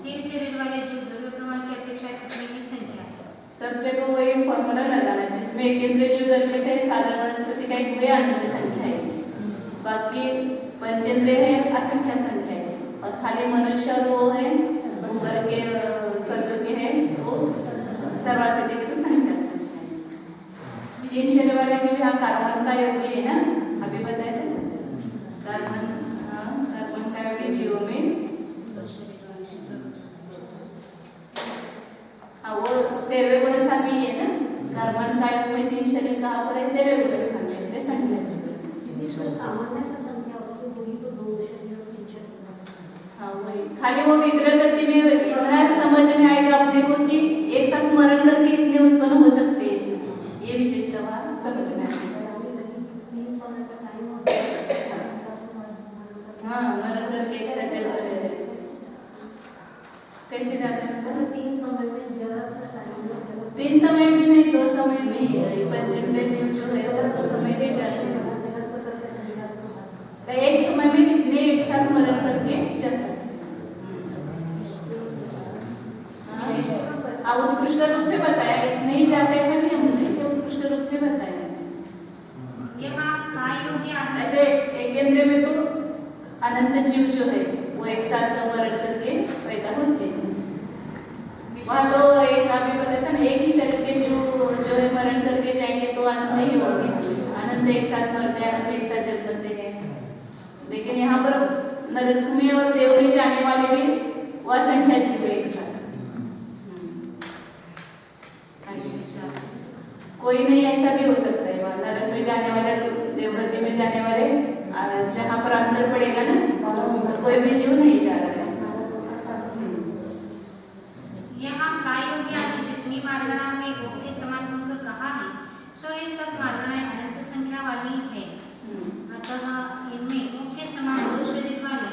तीन शरीर वाले जीव द्रव्य प्रमाण की अपेक्षा कितने हैं? संख्या है। सब जगह वही फॉर्मूला लगाना जिसमें एक इंद्रिय जो गलत है साधारण वनस्पति का एक वही अनंत संख्या है, बाकी पंचेंद्रिय है असंख्य संख्या है, और खाली मनुष्य वो है ऊपर के स्वर्ग के है वो सर्वासिद्धि की तो संख्या है। तीन शरीर वाले जीव यहाँ कार्बन का योग भी है ना, अभी बताया था कार्बन का योग जीवों में वो 13वें गुण स्थान में है ना, कार्बन का योग में तीन शरीर कहाँ पर है? 13वें गुण स्थान में संख्या सामान्य से संख्या होती है तो दो शरीर और तीन शरीर। हाँ वही खाली वो विग्रह गति में इतना समझ में आएगा अपने को कि एक साथ मरण करके इतने उत्पन्न हो सकते हैं जीव, ये विशेषता वहाँ समझ में आएगी। तीन समय का टाइम होता है। हाँ मरण करके एक साथ जल रहे हैं, कैसे जाते हैं? तीन समय में जरा सा टाइम तीन समय भी नहीं, 2 समय में ही है। पंचेंद्रिय जीव जो है वो 2 समय में जाते हैं, एक समय में कितने एक साथ मरण करके जा सकते हैं। उत्कृष्ट रूप से बताया, नहीं जाते ऐसा नहीं है मुझे, उत्कृष्ट रूप से बताया। यहाँ काय योग्य आता है। ऐसे एक इंद्रिय में तो अनंत जीव जो है वो एक साथ मरण करके पैदा होते हैं। वहाँ तो एक अभी बताया था ना, एक ही शरीर के जो है मरण करके जाएंगे तो अनंत ही होगी, अनंत एक साथ मरते हैं, अनंत एक साथ जल करते हैं। लेकिन यहाँ पर नरक में और देव में जाने वाले भी वो असंख्य जीव है एक साथ। कोई नहीं ऐसा भी हो सकता है, वहाँ नरक में जाने वाले, देवगति में जाने वाले, जहाँ पर अंतर पड़ेगा ना तो कोई भी जीव नहीं जा रहा है। यहाँ काय योग्य जितनी मार्गणा में योग के समान अंक कहा है सो ये सब मार्गणाएं अनंत संख्या वाली है। अतः इनमें योग के समान दो शरीर वाले,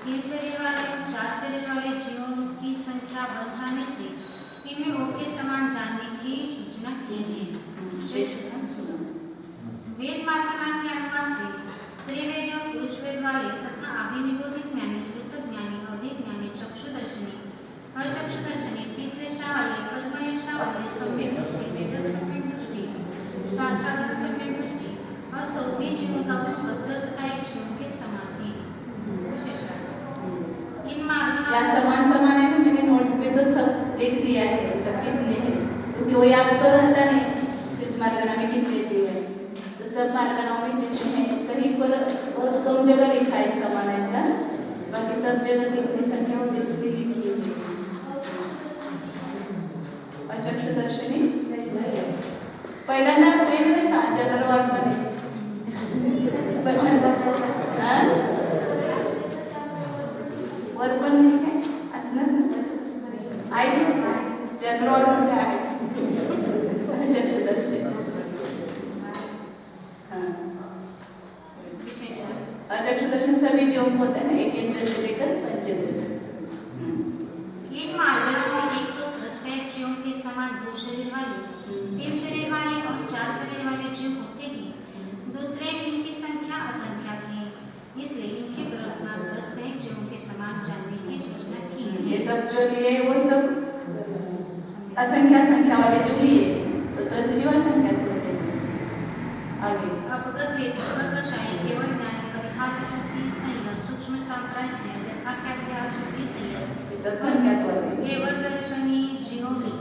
तीन शरीर वाले और चार शरीर वाले जीवों की संख्या बढ़ जाने से इनमें योग के समान जानने की सूचना की है। वेद मार्गणा के अनुवाद से स्त्री वेद और पुरुष वेद वाले तथा अभिनिबोधित ज्ञानी, श्रुत ज्ञानी, अवधि ज्ञानी, चक्षुदर्शनी, अचक्षुदर्शनी, पीतरेशा वाले, पद्मरेशा वाले, सम्यक दृष्टि, वेदक सम्यक दृष्टि, साधन सम्यक दृष्टि और सौम्य जीवों का बद्ध सकाय जीवों के समान है। विशेषार्थ इन क्या समान समान है ना, मैंने नोट्स में तो सब लिख दिया है, कितने हैं, क्योंकि वो याद तो रहता नहीं किस मार्गणा में कितने जीव है, तो सब मार्गणाओं में जितने हैं कहीं पर बहुत कम जगह लिखा है समान ऐसा, बाकी सब जगह कितनी संख्या होती है उतनी लिखी है। अचक्षुदर्शनी पहिल्यांदा जनरल वार्डमध्ये वर पण नाही काय असणार आहे, जनरल वार्डमध्ये आहे अचक्षुदर्शनी। अचक्षुदर्शन सभी जीवों को होता है ना, एक इंद्रिय से लेकर पंचेंद्रिय। इन मार्गणों में एक तो रसवैक जीवों के समान दो शरीर वाले, तीन शरीर वाले और चार शरीर वाले जीव होते हैं। दूसरे इनकी संख्या असंख्यात है, इसलिए इनकी कल्पना रसवैक जीवों के समान जानने की सूचना की है। ये सब जो लिए वो सब असंख्या संख्या वाले जो लिए तो जीव असंख्यात होते हैं। आगे अपगत वेदिक वर्गशाही केवल ज्ञानी परिहार शक्ति संयत सूक्ष्म संप्राय संयत यथाख्यात शक्ति संयत सब संख्यात वाले केवल दर्शनी जीवों में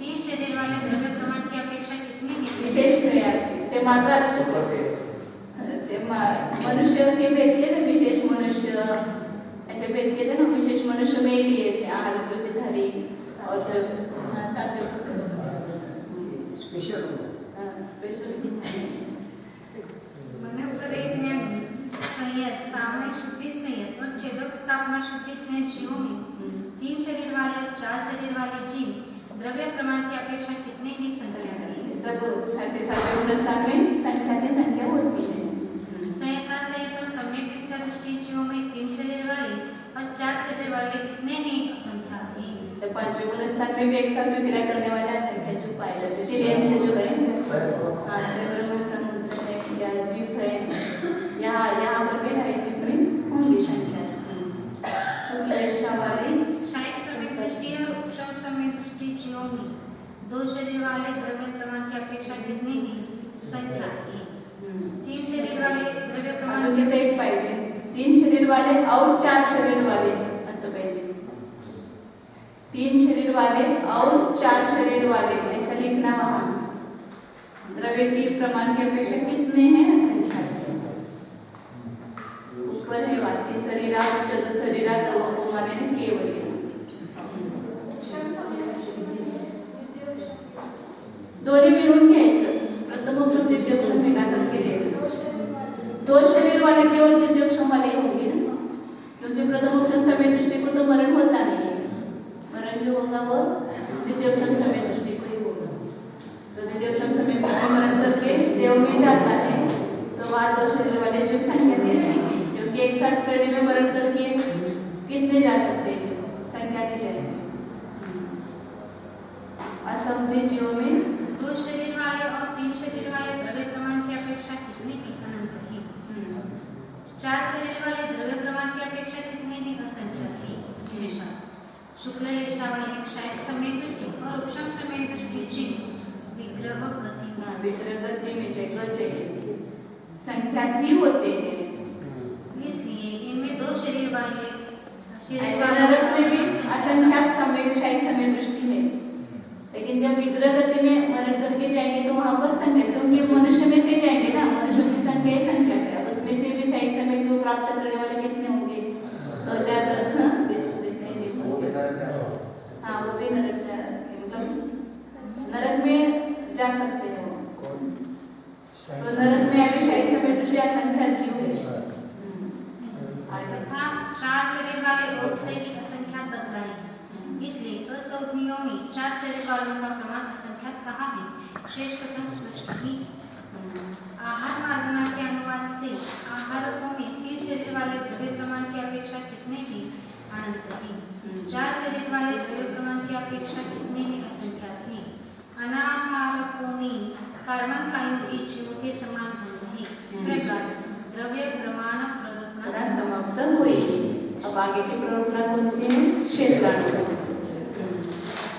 तीन शरीर वाले द्रव्य प्रमाण की अपेक्षा कितनी है? विशेष प्रयास ते मात्र ते मनुष्य के भेद किए थे, विशेष मनुष्य ऐसे भेद किए थे ना, विशेष मनुष्य में लिए थे आहार प्रतिधारी और जो स्पेशल मनोपरि ज्ञानी संयत सामयिक शुद्धि संयत और छेदक स्थापना शुद्धि संयत जीवों में तीन शरीर वाले और चार शरीर वाले जीव द्रव्य प्रमाण की अपेक्षा कितने ही संख्या है? सब छठे सातवें स्थान में संख्या की संख्या होती है। संयता सहित और सम्यक मिथ्या दृष्टि जीवों में तीन शरीर वाले और चार शरीर वाले कितने ही असंख्यात हैं? तो पंचगुण स्थान में भी एक साथ विक्रिया करने वाले असंख्य जो पाए जाते थे, जो है हाँ, से ब्रह्म समुद्र है या द्वीप है, यहाँ पर भी है, द्वीप में होंगी संख्या। शुक्ल रेशा वाले क्षणिक समय दृष्टि और उपशम समय दृष्टि चियोमी दो शरीर वाले द्रव्य प्रमाण की अपेक्षा कितने ही संख्या थी। तीन शरीर वाले द्रव्य प्रमाण असं किती एक पाहिजे, 3 शरीर वाले और 4 शरीर वाले असं पाहिजे। 3 शरीर वाले और 4 शरीर वाले ऐसा लिखना वहाँ। द्रव्य की प्रमाण की अपेक्षा कितने हैं संख्या। ऊपर है वाची शरीरा चतुशरीरा तव माने केवल दोन्ही मिळून घ्यायचं। प्रथम उपसम द्वितीयोपसम विघटन केले। 2 शरीर वाले केवल द्वितीयोपसम वाले होंगे ना, क्योंकि प्रथम उपसम समय दृष्टि को तो मरण होता नहीं है। मरण जो होगा वो द्वितीयोपसम समय दृष्टि को ही होगा। तो द्वितीयोपसम समय दृष्टि मरण करके देव में जाता है तो वहाँ 2 शरीर वाले जीव संख्या दे जाएंगे, क्योंकि एक साथ श्रेणी में मरण करके कितने जा सकते हैं जीव, संख्या दी जाएगी। असंधि जीवों में 2 शरीर वाले और 3 शरीर वाले द्रव्य प्रमाण की अपेक्षा कितने की अनंत ही। 4 शरीर वाले द्रव्य प्रमाण की अपेक्षा कितने की असंख्य थी। विशेषण शुक्ल रेशा वाले क्षणिक समय दृष्टि और उपशम समय दृष्टि चिन्ह विग्रह गति विग्रह गति में जगह संख्या ही होते हैं, इसलिए इनमें 2 शरीर वाले ऐसे नरक में भी असंख्यात समय क्षय समय दृष्टि है। लेकिन जब विग्रह गति में मरण करके जाएंगे तो वहां पर संख्या, क्योंकि मनुष्य में से जाएंगे ना, मनुष्य की संख्या ही संख्या है। उसमें से भी सही समय को प्राप्त करने वाले कितने होंगे, 2010 जितने जीव होंगे। हाँ, वो भी नरक मतलब नरक में जा सकते हैं वो। तो नरक में अभी सही समय दृष्टि असंख्यात जीव है। तथा 4 शरीर वाले लोग से ही असंख्यात बतलाए, इसलिए असौज्ञियों में 4 शरीर वालों का प्रमाण असंख्यात कहा है। शेष कथन स्पष्ट ही। आहार मार्गना के अनुवाद से आहारकों में 3 शरीर वाले द्रव्य प्रमाण की अपेक्षा कितने ही अनंत ही। 4 शरीर वाले द्रव्य प्रमाण की अपेक्षा कितने ही असंख्यात ही। अनाहारकों में कार्बन कायों की जीवों के समान होते हैं। इस प्रकार द्रव्य प्रमाण समाप्त हुई। अब आगे की प्रवृत्ति कौन सी है, क्षेत्राणु।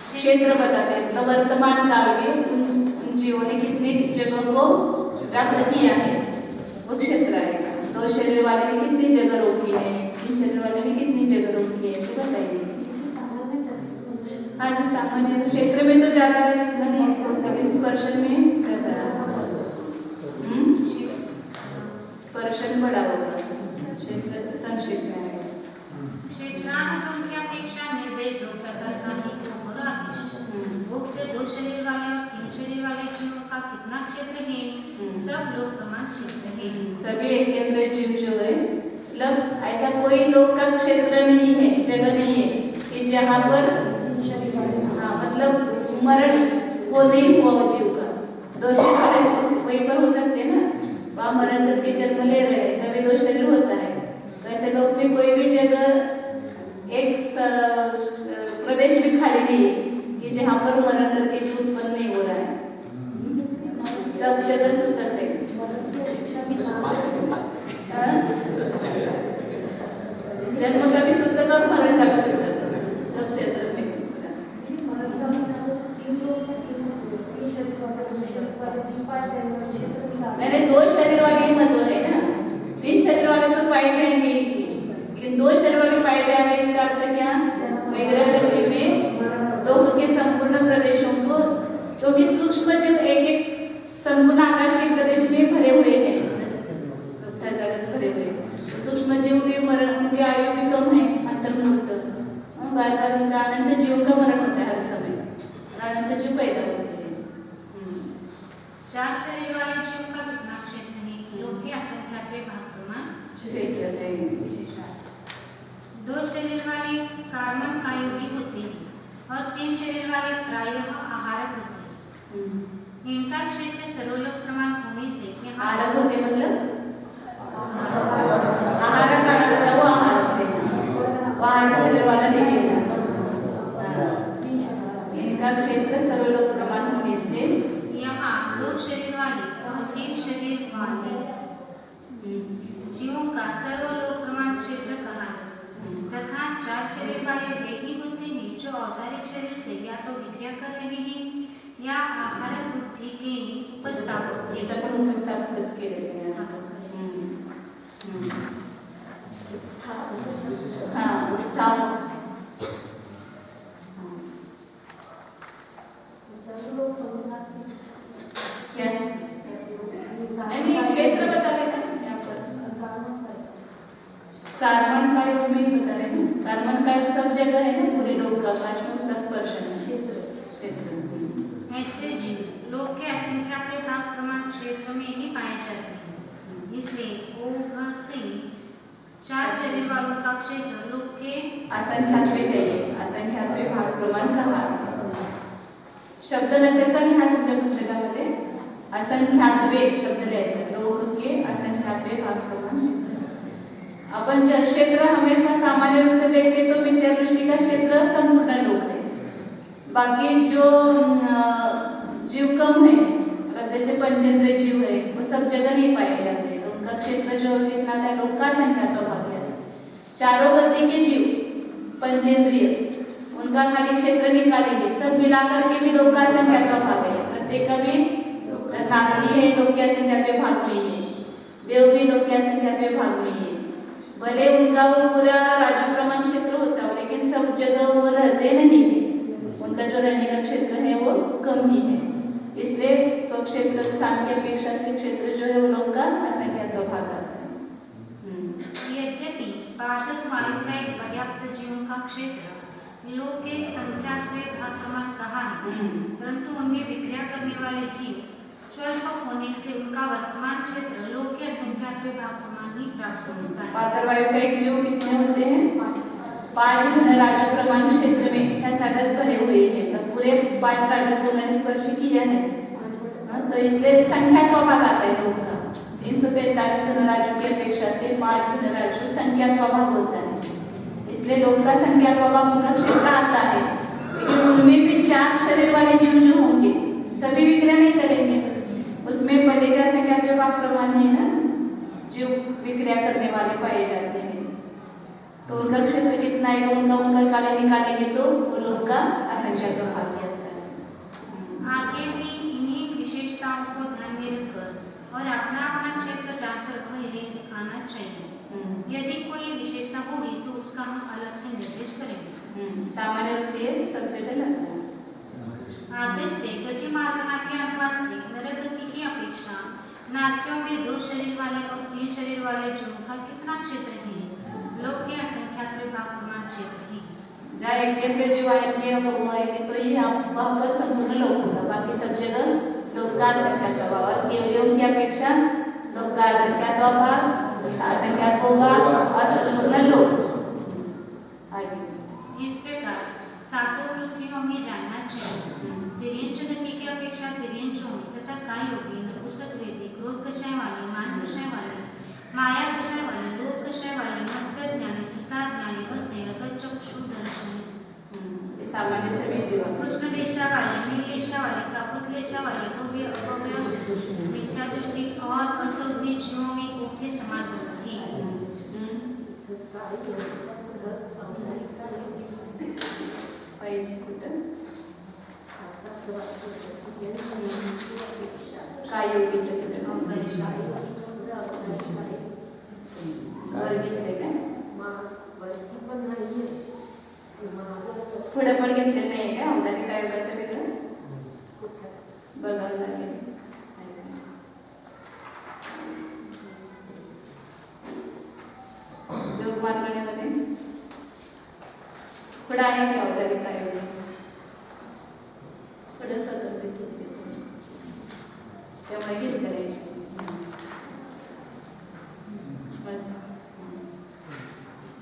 क्षेत्र बताते हैं तो वर्तमान काल में उन जीवों ने कितने जगह को प्राप्त किया है, वो क्षेत्र आएगा। 2 शरीर वाले ने कितनी जगह रोकी है, 3 शरीर वाले ने कितनी जगह रोकी है, तो बताइए। हाँ जी, सामान्य क्षेत्र में तो ज्यादा नहीं है, लेकिन स्पर्शन में ज्यादा स्पर्शन बड़ा होगा। क्षेत्र संक्षेप में आएगा। क्षेत्रानुक्रम की अपेक्षा निर्देश 2 प्रकार का ही और आदेश। भोग से 2 शरीर वाले और 3 शरीर वाले जीवों का कितना क्षेत्र है, सब लोग प्रमाण क्षेत्र है। सभी एक केंद्रीय जीव जो है, मतलब ऐसा कोई लोक का क्षेत्र नहीं है, जगह नहीं है कि जहाँ पर हाँ मतलब मरण वो नहीं हुआ जीव का। 2 शरीर वाले वहीं पर हो सकते हैं ना, वहाँ मरण करके जन्म ले रहे हैं तभी 2 शरीर होता है। तो ऐसे लोग में कोई भी जगह एक प्रदेश भी खाली नहीं है कि जहाँ पर मरण करके जीव उत्पन्न नहीं हो रहा है, सब जगह सुतक है। जन्म का भी सुतक और मरण का भी सुतक, सब क्षेत्र में। मैंने 2 शरीर वाले ही महत्व है ना, 3 शरीर वाले तो पाए जाएंगे ही, लेकिन 2 शरीर वाले पाए जा रहे हैं। इसका अर्थ क्या, विग्रह गति में लोक के संपूर्ण प्रदेशों को, क्योंकि सूक्ष्म जीव एक संपूर्ण आकाश के प्रदेश में भरे हुए हैं, भरे हुए। सूक्ष्म जीव के मरण, उनकी आयु भी कम है, अंतर्मुक्त, बार बार उनका अनंत जीव का मरण होता है हर समय, अनंत जीव पैदा होते हैं। 4 शरीर वाले जीव का कितना क्षेत्र है, लोक के असंख्यात भाग प्रमाण क्षेत्र है। विशेषण 2 शरीर वाले कार्बन कायोगी होते हैं और 3 शरीर वाले प्रायः आहारक होते हैं। इनका क्षेत्र सर्वलोक प्रमाण होने से आहारक होते मतलब आहारक का अर्थ है वो आहारक लेना, वो आहारक शरीर वाला नहीं लेना। इनका क्षेत्र सर्वलोक प्रमाण होने से यहाँ 2 वाली और एक शरीर वाले जीवों का सर्वलोक प्रमाण क्षेत्र कहा है तथा 4 शरीर वाले वे ही होते हैं जो औदारिक शरीर से या तो विक्रिया कर रहे हैं या आहार बुद्धि के उपस्थापक ये तर पण उपस्थापकच केलेले आहे. हाँ, उत्थापक. सर्व लोग समझना क्या नहीं क्षेत्र बता रहे ना यहाँ पर. कार्बन का योग में ही बता रहे हैं. कार्बन का सब जगह है ना, पूरे लोक का आकाश में उसका स्पर्श है. क्षेत्र ऐसे जीव लोक के असंख्यात भाग प्रमाण क्षेत्र में ही पाए जाते हैं. इसलिए ओघ से 4 शरीर वालों का क्षेत्र लोक के असंख्यात्वे चाहिए. असंख्यात्वे भाग प्रमाण कहा शब्द नसेल तर ह्या तुमच्या पुस्तकामध्ये असंख्यात्वे शब्द लिहायचे. लोक के असंख्यात्वे भाग प्रमाण अपन क्षेत्र हमेशा सामान्य रूप से देखते तो विद्या दृष्टि का क्षेत्र संपूर्ण लोक है. बाकी जो जीव कम है, मतलब जैसे पंचेंद्रिय जीव है, वो सब जगह नहीं पाए जाते. तो उनका क्षेत्र जो कितना था, लोक का संख्या का भाग है. चारों गति के जीव पंचेंद्रिय, उनका खाली क्षेत्र निकालेंगे, सब मिलाकर के भी लोक का संख्या का भाग है. प्रत्येक का भी नारदी है लोक की संख्या के भाग में ही है. देव भी लोक की संख्या के भाग में ही है. भले उनका वो पूरा राज्य प्रमाण क्षेत्र होता है, लेकिन सब जगह वो रहते नहीं है. उनका जो रहने का क्षेत्र है वो कम ही है. इसलिए स्वक्षेत्र स्थान की अपेक्षा से क्षेत्र जो है वो लोग का असंख्यात भाग आता है. यद्यपि बादल वायु का एक पर्याप्त जीवों का क्षेत्र लोक के संख्यात्वे भाग प्रमाण कहा है, परंतु उनमें विक्रिया करने वाले जीव स्वल्प होने से उनका वर्तमान क्षेत्र लोक के असंख्यात्वे भाग प्रमाण ही प्राप्त होता है. पातर वायु का एक जीव कितने होते हैं? 5 घन राज्य प्रमाण क्षेत्र में ऐसा भरे हुए हैं. तब पूरे 5 राज्य को उन्होंने स्पर्श किया है. तो इसलिए संख्या का भाग आता है लोक का. 343 घन राज्यों की अपेक्षा से 5 घन राज्यों संख्या का भाग होता है. इसलिए लोक का संख्या का भाग उनका क्षेत्र आता है. लेकिन उनमें भी 4 शरीर वाले जीव जो होंगे सभी विक्रिया नहीं करेंगे. उसमें पदे का संख्या के भाग प्रमाण है ना, जीव विक्रिया करने वाले पाए जाते हैं. तो उनका क्षेत्र कितना है, उनका काले निकालेंगे तो वो लोग का असंख्यात भाग आता है. आगे भी इन्हीं विशेषताओं को ध्यान में रखकर और अपना अपना क्षेत्र जानकर खरीदे दिखाना चाहिए. यदि कोई विशेषता होगी तो उसका हम अलग से निर्देश करेंगे. सामान्य रूप से सब जगह लगता है. आदेश से गति मार्गना के अनुवाद से नरगति की अपेक्षा नाट्यों में 2 शरीर वाले और 3 शरीर वाले जीवों का कितना क्षेत्र है? लोक के असंख्यात भाग प्रमाण क्षेत्र ही. जहाँ एक केंद्र जीव आएंगे वो आएंगे तो ये वहाँ पर संपूर्ण लोक होगा. बाकी सब जगह लोक का असंख्यात भाग और केवलियों की अपेक्षा लोक का असंख्यात भाग, असंख्यात भाग और संपूर्ण लोक. आगे इस प्रकार 7 पृथ्वियों में जानना चाहिए. तिर्यंच गति की अपेक्षा तिर्यंचों तथा काय योगी नपुंसक वेदी क्रोध कषाय वाले, मान कषाय वाले, माया कषाय वाले, लोक कषाय वाले, मत्त ज्ञानी, सुता ज्ञानी, असे अतः चक्षु दर्शन, ये सामान्य सभी जीव कृष्ण देशा वाले, नील देशा वाले, कापुत देशा वाले, भव्य अभव्य मिथ्या दृष्टि और असौज्ञ जीवों में ओघ के समान होती है. पाहिजे कुठं काय योगीचं घेतले काय पुढे पण घेतलेलं नाही का औदारिक काय योगाचं वेगळं बघावं लागेल. योग मार्गणीमध्ये पुढे आहे की औदारिक काय योग पुढे स्वतंत्र घेतले त्यामुळे घेत करायची.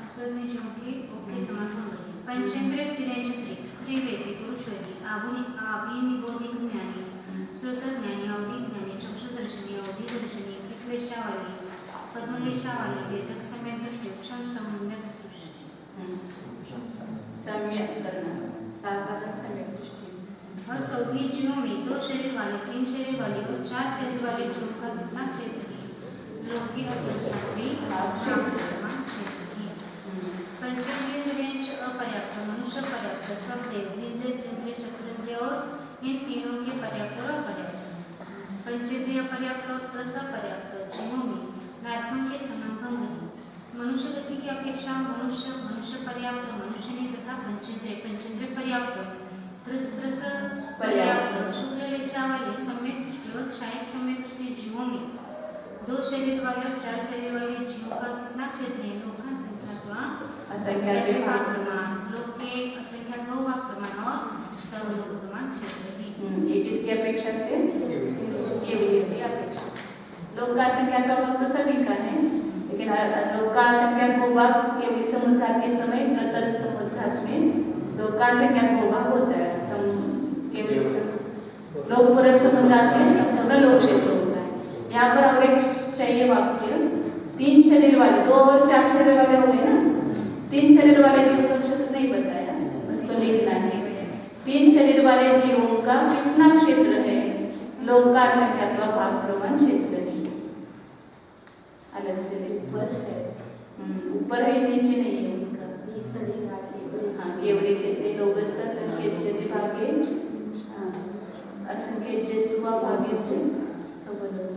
असौज्ञ जीवों की ओघ के समान हो गई. पंचेंद्रिय तिर्यंचत्रिक स्त्री वेदी पुरुष वेदी आभिनिबोधिक ज्ञानी, श्रोतज्ञानी, अवधिज्ञानी, चक्षुदर्शनी, अवधिदर्शनी, पृथ्वेशा वाली, पद्मलेशा वाली, वेदक सम्यक दृष्टि, उपशम सम्यक दृष्टि, सम्यक करना साधारण सम्यक दृष्टि और सभी जीवों में 2 शरीर वाले, 3 शरीर वाले और 4 शरीर वाले जीवों का कितना क्षेत्र है? लोक की असंख्या भी प्रमाण क्षेत्र है। पंचेंद्रिय अपर्याप्त, मनुष्य पर्याप्त, सब देव, इंद्रिय, त्रिंद्रिय, चतुरिंद्रिय और इन तीनों के पर्याप्त और अपर्याप्त। पंचेंद्रिय पर्याप्त और दस अपर्याप्त जीवों में नारकों के समान है। मनुष्य गति की अपेक्षा मनुष्य पर्याप्त, मनुष्य ने तथा पंचेंद्रिय पर्याप्त, त्रस पर्याप्त, शुक्ल लेशा वाले सम्यक दृष्टि और क्षायिक सम्यक दृष्टि जीवों में 2 शरीर वाले और 4 शरीर वाले जीवों का कितना क्षेत्र है? लोक का संख्या असंख्या भाग प्रमाण, लोक के असंख्या बहुभाग प्रमाण और सर्वलोक प्रमाण क्षेत्र है। ये किसकी अपेक्षा से? केवली की अपेक्षा। लोक का संख्या भाग तो सभी का है, लेकिन लोक का संख्या भूभाग केवली समुद्धार के समय प्रतर समुद्धार में लोक का संख्या भूभाग होता है। लोक पूर्ण समुद्धार में संपूर्ण लोक क्षेत्र होता है। यहाँ पर अब एक चाहिए वाक्य, 3 शरीर वाले, 2 और 4 शरीर वाले हो गए ना, 3 शरीर वाले जीवों का क्षेत्र नहीं बताया, उसको लिखना है। 3 शरीर वाले जीवों का कितना क्षेत्र है? लोक का संख्यात्मक भाग प्रमाण क्षेत्र है। अलग से ऊपर है, नीचे नहीं है उसका। हाँ, केवली कहते लोकस्य असंख्यज्य भागे, असंख्यज्य सुवा भागे से सबलोक।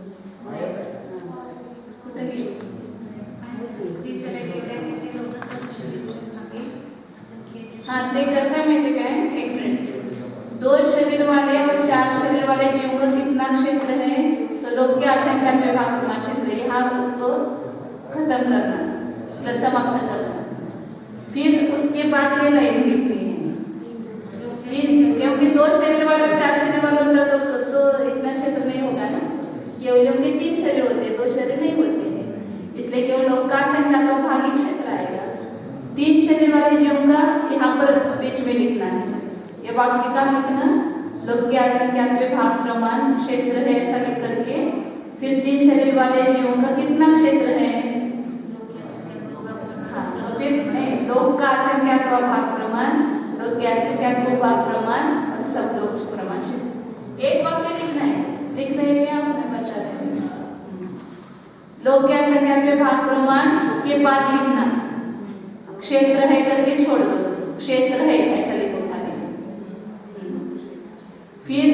कुठे गेली? हाँ, ते कसं आहे माहिती काय? एक मिनिट, 2 शरीर वाले और 4 शरीर वाले जीवों का कितना क्षेत्र है? तो लोक के असंख्यात्मक भाग प्रमाण क्षेत्र है। यहाँ उसको खत्म करना, प्लस समाप्त करना। फिर उसके बाद ये लाइन लिखनी है, क्योंकि 2 शरीर वाले और 4 शरीर वाले होता तो इतना क्षेत्र नहीं होगा ना। केवल उनके 3 शरीर होते हैं, 2 शरीर नहीं होते हैं, इसलिए केवल लोक का संख्यात्मक भाग ही क्षेत्र आएगा। 3 शरीर वाले जीवों का यहाँ पर बीच में लिखना है। ये वाक्य का लिखना, लोक के असंख्यात्मक भाग प्रमाण क्षेत्र है ऐसा लिख करके, फिर 3 शरीर वाले जीवों का कितना क्षेत्र है? फिर नहीं, लोक का असंख्यात्मक भाग प्रमाण, लोक के असंख्यात्मक भाग प्रमाण और सब लोक प्रमाण क्षेत्र। एक वाक्य लिखना है, लिख रहे हैं आप? मैं बता रही हूँ। लोक के असंख्यात्मक भाग प्रमाण के बाद लिखना क्षेत्र है करके छोड़ दो, क्षेत्र है ऐसा लिखो खाली। फिर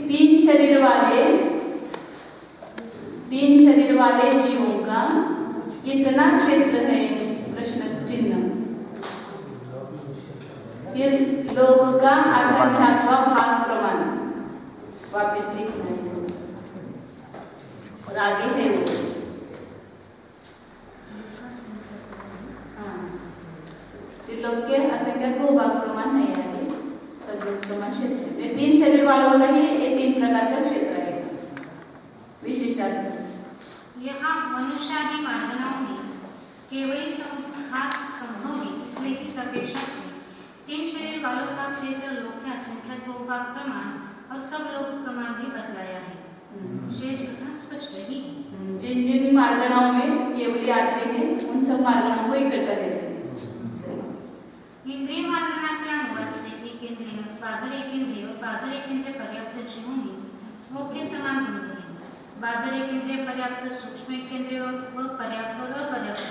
3 शरीर वाले जीवों का कितना क्षेत्र है? प्रश्न चिन्ह। फिर लोक का असंख्यात्मक भाग प्रमाण वापस लिखना है और आगे है वो। फिर लोक के असंख्यात्मक भाग प्रमाण नहीं आगे, सब लोक प्रमाण क्षेत्र। 3 शरीर वालों का ही 3 प्रकार का क्षेत्र है विशेषार्थ। यहाँ मनुष्यादि मानवों में केवल समुद्घात संभव है, इसलिए इस अपेक्षा से 3 शरीर वालों का क्षेत्र लोक के असंख्यात बहुभाग प्रमाण और सब लोक प्रमाण भी बतलाया है। शेष कथन स्पष्ट ही है। जिन जिन मार्गणाओं में केवली आते हैं उन सब मार्गणाओं को इकट्ठा लेते हैं। इंद्रिय मार्गणा के अनुवाद से एक इंद्रिय, बादर एक इंद्रिय और बादर एक इंद्रिय पर्याप्त जीवों में मुख्य समान भंग है। बादर एक इंद्रिय पर्याप्त, सूक्ष्म एक इंद्रिय व पर्याप्त और अपर्याप्त,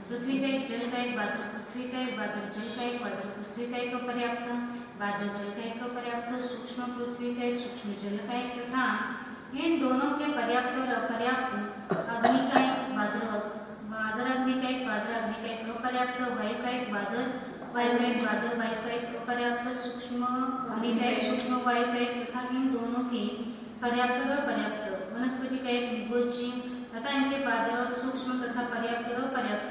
पृथ्वी का एक, जल का एक, बादर पृथ्वी का एक, बादर जल का एक, बादर पृथ्वी का एक अपर्याप्त, बादर जल का एक अपर्याप्त, सूक्ष्म पृथ्वी का एक, सूक्ष्म जल का एक तथा इन दोनों के पर्याप्त और अपर्याप्त, अग्नि का एक, बादर अग्नि का एक, बादर अग्नि का एक अपर्याप्त, वायु का एक, बादर वायु का एक, बादर वायु का एक अपर्याप्त, सूक्ष्म अग्नि का एक, सूक्ष्म वायु का एक तथा इन दोनों के पर्याप्त और अपर्याप्त, वनस्पति का एक निगोजी तथा इनके बादर और सूक्ष्म तथा पर्याप्त और अपर्याप्त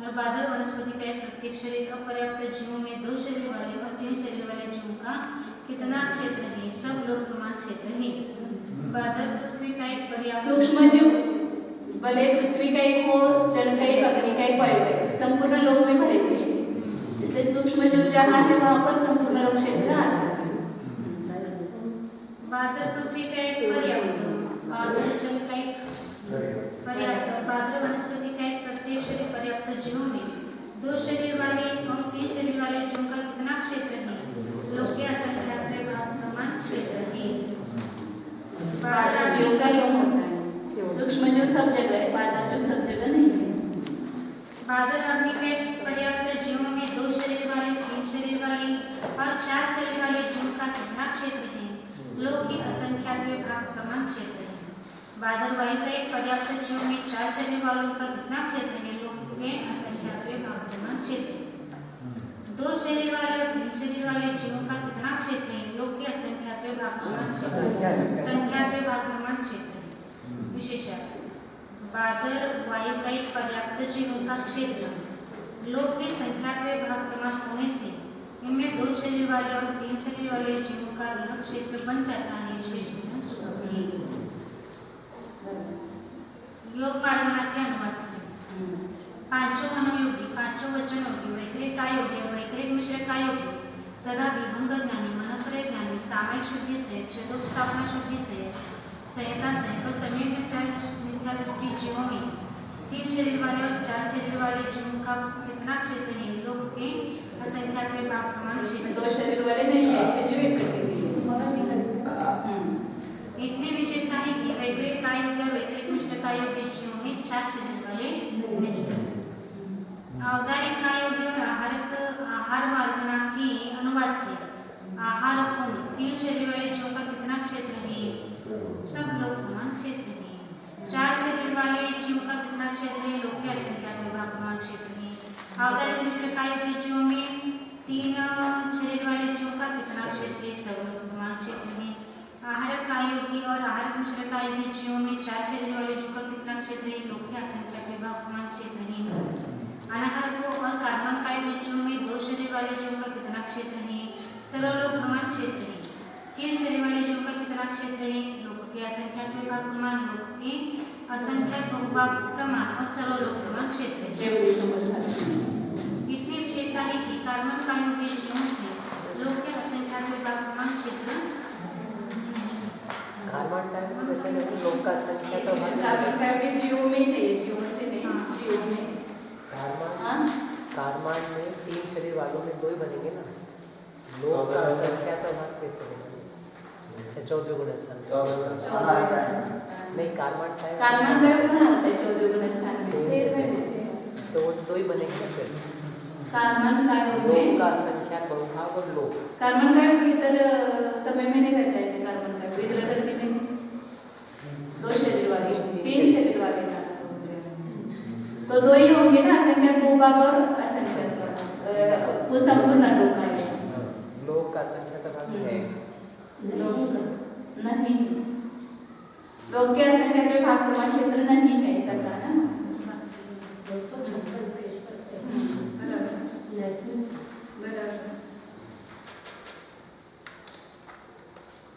और बादर वनस्पति का एक प्रत्येक शरीर अपर्याप्त जीवों में 2 शरीर वाले और 3 शरीर वाले जीवों का कितना क्षेत्र है? सब लोक प्रमाण क्षेत्र है। बादर पृथ्वी का एक पर्याप्त, सूक्ष्म जीव भले पृथ्वी का एक हो, जल का एक, अग्नि का एक, वायु का एक, संपूर्ण लोक में भरे हुए हैं, इसलिए सूक्ष्म जीव जहाँ है वहाँ पर संपूर्ण लोक क्षेत्र आता है। बादर पृथ्वी का एक पर्याप्त, बादर जल का एक पर्याप्त, बादर वनस्पति का एक प्रत्येक शरीर पर्याप्त जीवों में 2 शरीर वाले और 3 शरीर वाले जीवों का कितना क्षेत्र है? लोक के असंख्यात भाग प्रमाण प्रमाण क्षेत्र है। बारह जीव का योग होता है, सूक्ष्म जो सब जगह है, बारह जो सब जगह नहीं है। बादल अग्नि में पर्याप्त जीवों में 2 शरीर वाले, 3 शरीर वाले और 4 शरीर वाले जीव का कितना क्षेत्र है? लोक के असंख्यात भाग प्रमाण क्षेत्र है। बादल वायु का एक पर्याप्त जीव में 4 शरीर वालों का कितना क्षेत्र है? लोक के असंख्यात भाग प्रमाण क्षेत्र है। 2 शरीर वाले और 3 शरीर वाले जीवों का कितना क्षेत्र है? लोक के असंख्यात भाग प्रमाण क्षेत्र है। संख्यात भाग प्रमाण क्षेत्र है। विशेषण बादल वायु का एक पर्याप्त जीवों का क्षेत्र लोक के संख्यात भाग प्रमाण होने से इनमें 2 शरीर वाले और 3 शरीर वाले जीवों का यह क्षेत्र बन जाता है। शेष विधान सुगम है। योग पालना के अनुवाद से पांचों मनोयोगी, पांचों वचन योगी, वैकृत का योगी, वैकृत मिश्र का योगी तथा विभंग ज्ञानी, मनोत्रय ज्ञानी, सामयिक शुद्धि से, चतुस्थापना शुद्धि से, संहिता से तो सभी मिथ्यादृष्टि जीवों में 3 शरीर वाले और 4 शरीर वाले जीवों का कितना क्षेत्र है? लोक के असंख्यात भाग प्रमाण क्षेत्र। 2 शरीर वाले नहीं है, ऐसे जीव एक करके इतनी विशेषता है कि वैकृत का योग और वैकृत मिश्र का योग जीवों में 4 शरीर वाले नहीं है। औदारिक का योग और आहार मार्गना की अनुवाद से आहार में 3 शरीर वाले जीवों का कितना क्षेत्र है? सब लोक प्रमाण क्षेत्र है। 4 शरीर वाले जीव का कितना क्षेत्र है? लोक के असंख्यात भाग प्रमाण क्षेत्र है। औदारिक मिश्र का योग जीवों में 3 शरीर वाले जीवों का कितना क्षेत्र है? सब लोक प्रमाण क्षेत्र है। आहारक का योगी और आहारक मिश्र का योगी जीवों में 4 शरीर वाले जीव का कितना क्षेत्र है? लोक के असंख्यात भाग प्रमाण क्षेत्र है। अनाहारकों और कार्बन का योगी जीवों में 2 शरीर वाले जीवों का कितना क्षेत्र है? सर्वलोक प्रमाण क्षेत्र है। 3 शरीर वाले जीवों का कितना क्षेत्र है? लोक के असंख्यात भाग प्रमाण, लोक के असंख्यात बहुभाग प्रमाण और सर्वलोक प्रमाण क्षेत्र है। इतनी विशेषता है कि कार्बन का योगी जीवों से लोक के असंख्यात भाग प्रमाण क्षेत्र कार्बन डाइऑक्साइड जैसे नहीं, लोक का असंख्यात कार्बन का योग जीवों में चाहिए, जीवों से नहीं, जीवों में। कार्बन में 3 शरीर वालों में 2 ही बनेंगे ना। लोक का असंख्यात भाग कैसे बनेंगे? अच्छा, 14 गुण स्थान नहीं, कार्बन का योग कहाँ होता है? 14 गुण स्थान में तो वो 2 ही बनेंगे ना फिर। कार्बन का योग लोक में का असंख्यात बहुभाग और लोक। कार्बन का योग इधर समय में नहीं रहता है। कार्बन का योग इधर धरती में 2 शरीर वाले, 3 शरीर वाले का तो 2 ही होंगे ना, असंख्यात बहुभाग और असंख्यात वो संपूर्ण लोक है। लोक का असंख्यात भाग है लोक नहीं, लोक के असंख्यात भाग प्रमाण क्षेत्र नहीं है, ऐसा कहा ना।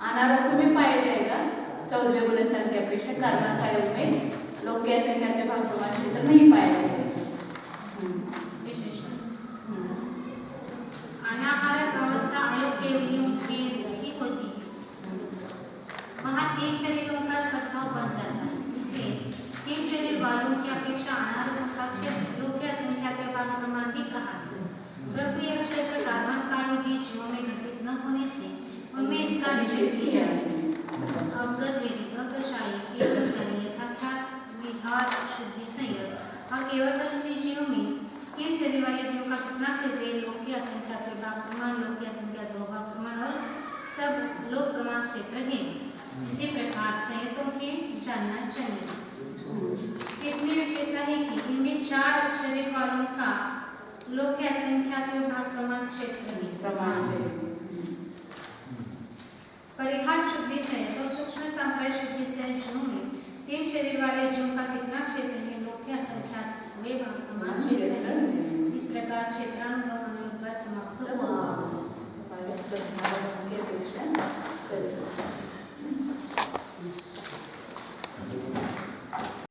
अनारोग्य में पाया जाएगा 14 गुण स्थान की अपेक्षा कार्बन का योग में लोक के असंख्यात भाग प्रमाण क्षेत्र नहीं पाया जाएगा। विशेषण अनाहारक अवस्था अयोग्य योगियों की होती है। वहाँ 3 शरीरों का सद्भाव बन जाता है, इसलिए 3 शरीर वालों की अपेक्षा अनाहारकों का क्षेत्र लोक के असंख्यात भाग प्रमाण भी कहा है। प्रक्रिया क्षेत्र कार्बन का योगी जीवों में घटित न होने से उनमें इसका निषेध किया है। अवगत वेदी, अग्रशायी, केवल ज्ञानी, यथाख्यात, विहार, शुद्धि, संयत और केवल दर्शनी जीवों में 3 शरीर वाले जीवों का कितना क्षेत्र है? लोक के असंख्यात भाग प्रमाण, लोक के असंख्यात बहुभाग प्रमाण और सब लोक प्रमाण क्षेत्र है। इसी प्रकार संयतों के जानना चाहिए। इतनी विशेषता है कि इनमें 4 शरीर वालों का लोक के असंख्यात भाग प्रमाण क्षेत्र है। प्रमाण है। परिहार शुद्धि से तो सूक्ष्म संप्रय शुद्धि से जीवों में 3 शरीर वाले जीवों का कितना क्षेत्र है? लोक के असंख्यात भाग प्रमाण क्षेत्र है। इस प्रकार क्षेत्रानुगम अनुयोग समाप्त हुआ।